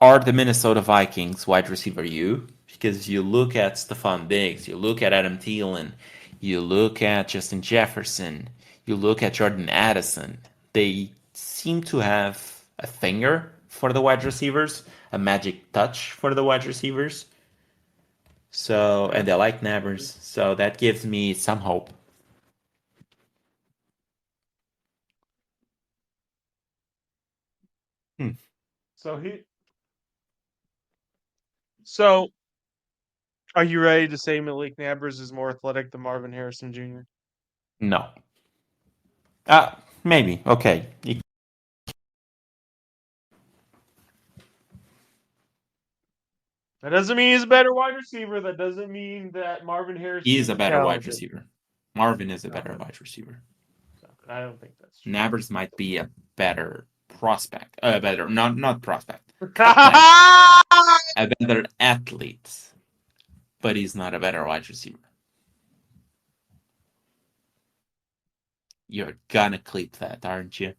are the Minnesota Vikings wide receiver U? Because you look at Stephon Diggs, you look at Adam Thielen, you look at Justin Jefferson, you look at Jordan Addison, they seem to have a finger for the wide receivers, a magic touch for the wide receivers. So, and they like Nabers, so that gives me some hope. So are you ready to say Malik Nabers is more athletic than Marvin Harrison Jr.? No. Maybe. Okay. That doesn't mean he's a better wide receiver. That doesn't mean that Marvin Harrison He is a better wide talented. receiver. Marvin is a better wide receiver. I don't think that's true. Nabers might be a better prospect. Not prospect. A better athlete. But he's not a better wide receiver. You're gonna clip that, aren't you?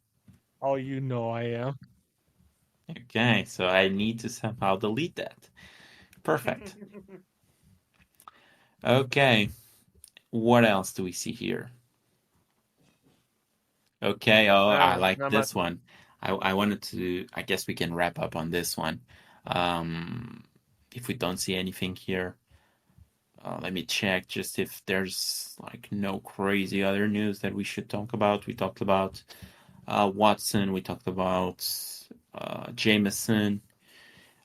Oh, you know I am. Okay, so I need to somehow delete that. Perfect. Okay, what else do we see here? Okay, oh, I like Not much. this one. I wanted to, I guess we can wrap up on this one. Um, if we don't see anything here, let me check just if there's like no crazy other news that we should talk about. We talked about Watson, we talked about Jameson.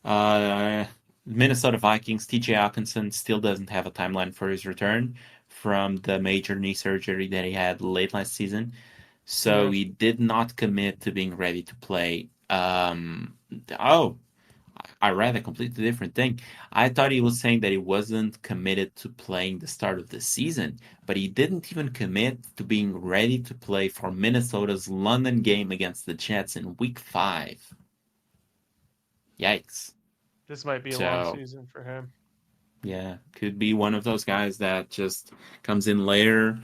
Minnesota Vikings, TJ Hawkinson still doesn't have a timeline for his return from the major knee surgery that he had late last season. So Yeah. he did not commit to being ready to play. Oh, I read a completely different thing. I thought he was saying that he wasn't committed to playing the start of the season, but he didn't even commit to being ready to play for Minnesota's London game against the Jets in Week 5. Yikes. This might be a long So, season for him. yeah, could be one of those guys that just comes in later,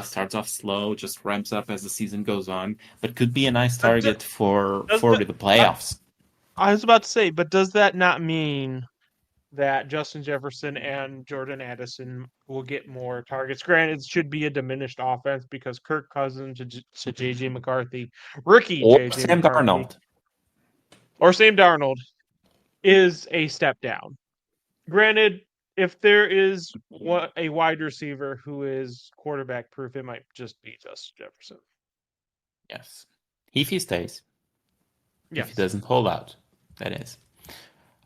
starts off slow, just ramps up as the season goes on, but could be a nice But target for does the I, playoffs. I was about to say, but does that not mean that Justin Jefferson and Jordan Addison will get more targets? Granted, it should be a diminished offense because Kirk Cousins to JJ McCarthy, rookie Or JJ Sam McCarthy, Darnold. or Sam Darnold is a step down. Granted, if there is a wide receiver who is quarterback proof, it might just be Justin Jefferson. Yes. If he stays. If he Yes. doesn't hold out, that is.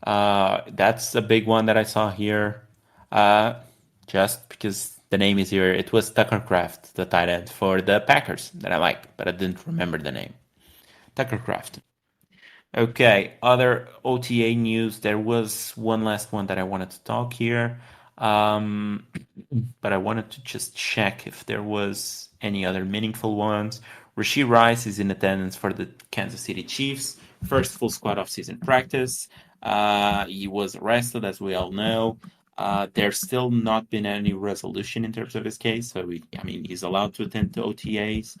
That's a big one that I saw here. Uh, just because the name is here, it was Tucker Craft, the tight end for the Packers that I like, but I didn't remember the name. Tucker Craft. Okay, other OTA news. There was one last one that I wanted to talk here. Um, but I wanted to just check if there was any other meaningful ones. Rasheed Rice is in attendance for the Kansas City Chiefs. First full squad off-season practice. He was arrested, as we all know. There's still not been any resolution in terms of his case. So, I mean, he's allowed to attend to OTAs,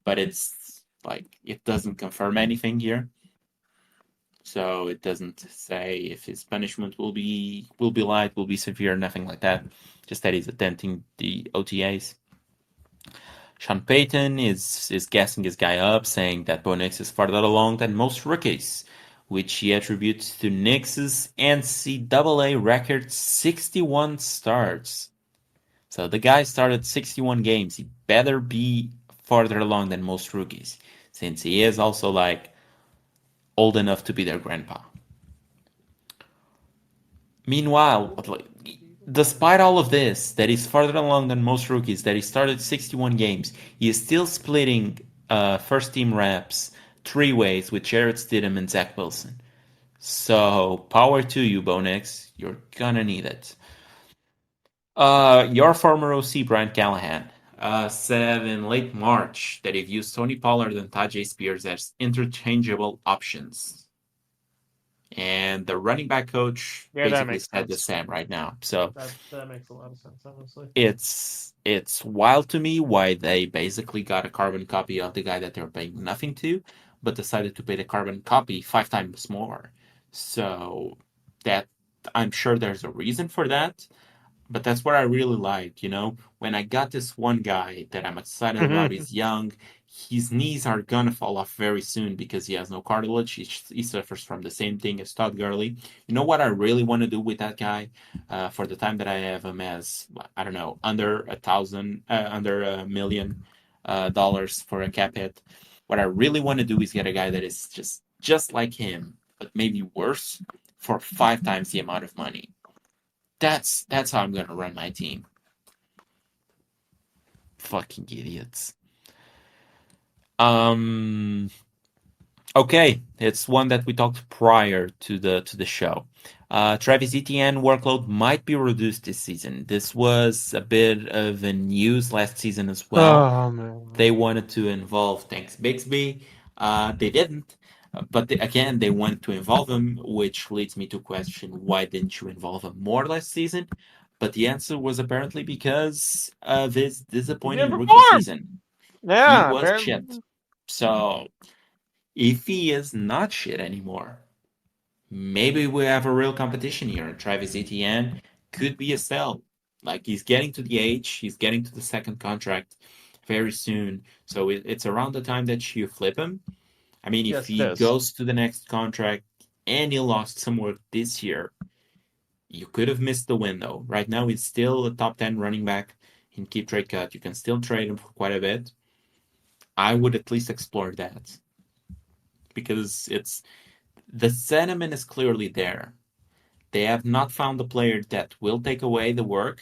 but it's like it doesn't confirm anything here. So it doesn't say if his punishment will be light, will be severe, nothing like that. Just that he's attending the OTAs. Sean Payton is gassing his guy up, saying that Bo Nix is farther along than most rookies, which he attributes to Nix's NCAA record 61 starts. So the guy started 61 games. He better be farther along than most rookies, since he is also like old enough to be their grandpa. Meanwhile, despite all of this, that he's further along than most rookies, that he started 61 games, he is still splitting first team reps 3 ways with Jarrett Stidham and Zach Wilson. So, power to you, Bo Nix. You're gonna need it. Your former OC, Brian Callahan, said in late March that he views Tony Pollard and Tajay Spears as interchangeable options. And the running back coach Yeah, that basically makes said the sense. same right now. So That makes a lot of sense, honestly. it's wild to me why they basically got a carbon copy of the guy that they're paying nothing to, but decided to pay the carbon copy 5 times more. So that I'm sure there's a reason for that. But that's what I really like, when I got this one guy that I'm excited about, he's young, his knees are gonna fall off very soon because he has no cartilage. He suffers from the same thing as Todd Gurley. You know what I really want to do with that guy? For the time that I have him as, I don't know, under $1 million for a cap hit. What I really want to do is get a guy that is just like him, but maybe worse, for 5 times the amount of money. That's how I'm gonna run my team. Fucking idiots. Okay, it's one that we talked prior to the show. Travis Etienne workload might be reduced this season. This was a bit of a news last season as well. Oh man. They wanted to involve Thanks Bixby. They didn't. But again, they wanted to involve him, which leads me to question why didn't you involve him more last season? But the answer was apparently because of his He disappointing didn't rookie perform. season. He Yeah, was apparently. shit. So If he is not shit anymore, maybe we have a real competition here. Travis Etienne could be a sell. Like he's getting to the age, he's getting to the second contract very soon. So it's around the time that you flip him. I mean, if Yes, it he is. goes to the next contract and he lost some work this year, you could have missed the window. Right now, he's still a top 10 running back in keep trade cut. You can still trade him for quite a bit. I would at least explore that because it's the sentiment is clearly there. They have not found a player that will take away the work,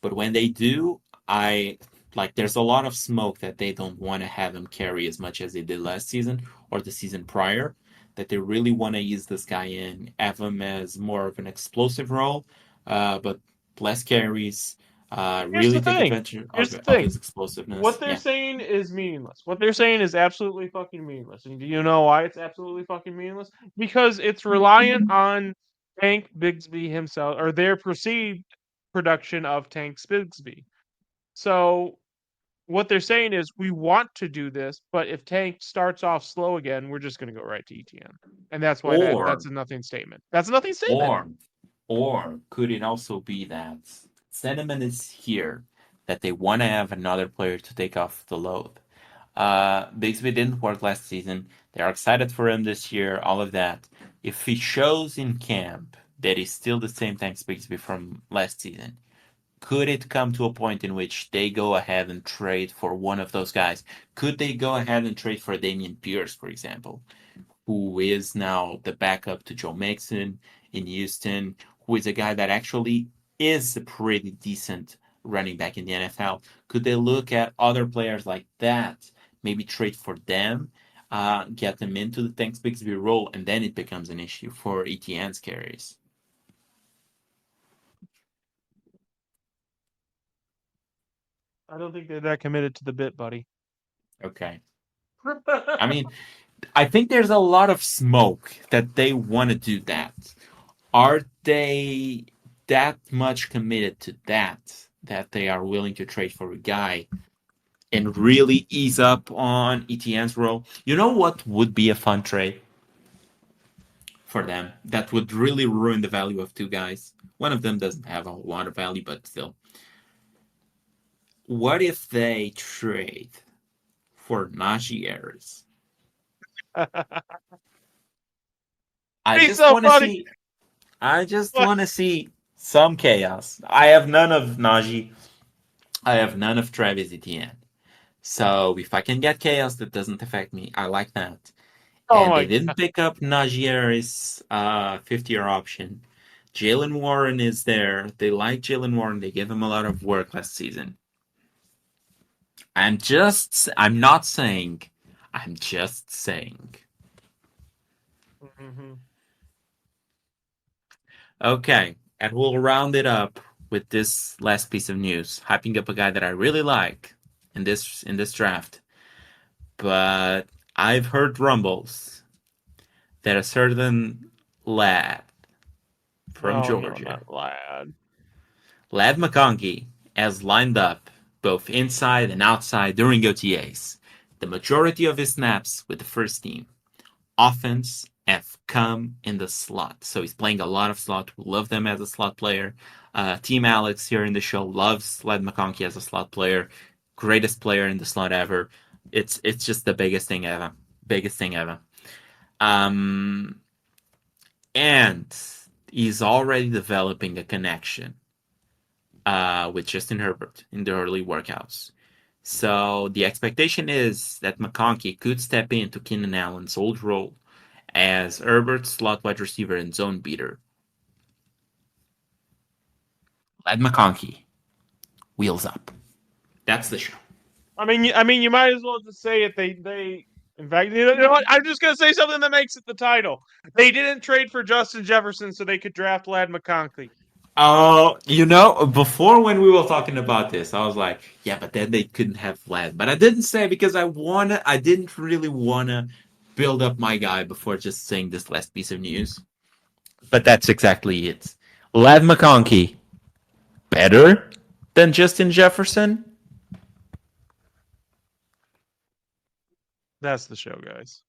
but when they do, I like there's a lot of smoke that they don't want to have him carry as much as they did last season or the season prior. That they really want to use this guy in, have him as more of an explosive role, but less carries. Here's Really the take thing. advantage Here's the of thing. his explosiveness. What they're Yeah. saying is meaningless. What they're saying is absolutely fucking meaningless. And do you know why it's absolutely fucking meaningless? Because it's reliant on Tank Bigsby himself, or their perceived production of Tank Bigsby. So what they're saying is we want to do this, but if Tank starts off slow again, we're just going to go right to ETN, and that's why Or that's a nothing statement. That's a nothing statement. Or could it also be that sentiment is here that they want to have another player to take off the load? Bigsby didn't work last season. They are excited for him this year, all of that. If he shows in camp that he's still the same Thanks Bigsby from last season, could it come to a point in which they go ahead and trade for one of those guys? Could they go ahead and trade for Damian Pierce, for example, who is now the backup to Joe Mixon in Houston, who is a guy that actually is a pretty decent running back in the NFL? Could they look at other players like that, maybe trade for them, get them into the Thanks Bigsby role, and then it becomes an issue for ETN's carries? I don't think they're that committed to the bit, buddy. Okay. I mean, I think there's a lot of smoke that they want to do that. Are they that much committed to that they are willing to trade for a guy and really ease up on ETN's role? You know what would be a fun trade for them that would really ruin the value of two guys? One of them doesn't have a whole lot of value, but still. What if they trade for Najee Harris? I He's just so want to funny. see. I just What? want to see some chaos. I have none of Najee. I have none of Travis Etienne. So if I can get chaos that doesn't affect me, I like that. Oh And my they god. didn't pick up Najee Harris' fifth-year option. Jalen Warren is there. They like Jalen Warren. They gave him a lot of work last season. I'm not saying. I'm just saying. Mm-hmm. Okay, and we'll round it up with this last piece of news, hyping up a guy that I really like in this draft. But I've heard rumbles that a certain lad from Oh no, Georgia, not Ladd. Ladd McConkey, has lined up both inside and outside during OTAs. The majority of his snaps with the first team offense have come in the slot. So he's playing a lot of slot. We love them as a slot player. Team Alex here in the show loves Ladd McConkey as a slot player. Greatest player in the slot ever. It's just the biggest thing ever. Biggest thing ever. Um, and he's already developing a connection with Justin Herbert in the early workouts. So the expectation is that McConkey could step into Keenan Allen's old role as Herbert's slot wide receiver and zone beater. Ladd McConkey, wheels up. That's the show. I mean, you might as well just say it. In fact, you know what? I'm just gonna say something that makes it the title. They didn't trade for Justin Jefferson so they could draft Ladd McConkey. Before when we were talking about this, I was like, yeah, but then they couldn't have Ladd. But I didn't say because I didn't really wanna build up my guy before just saying this last piece of news. But that's exactly it. Ladd McConkey, better than Justin Jefferson? That's the show, guys.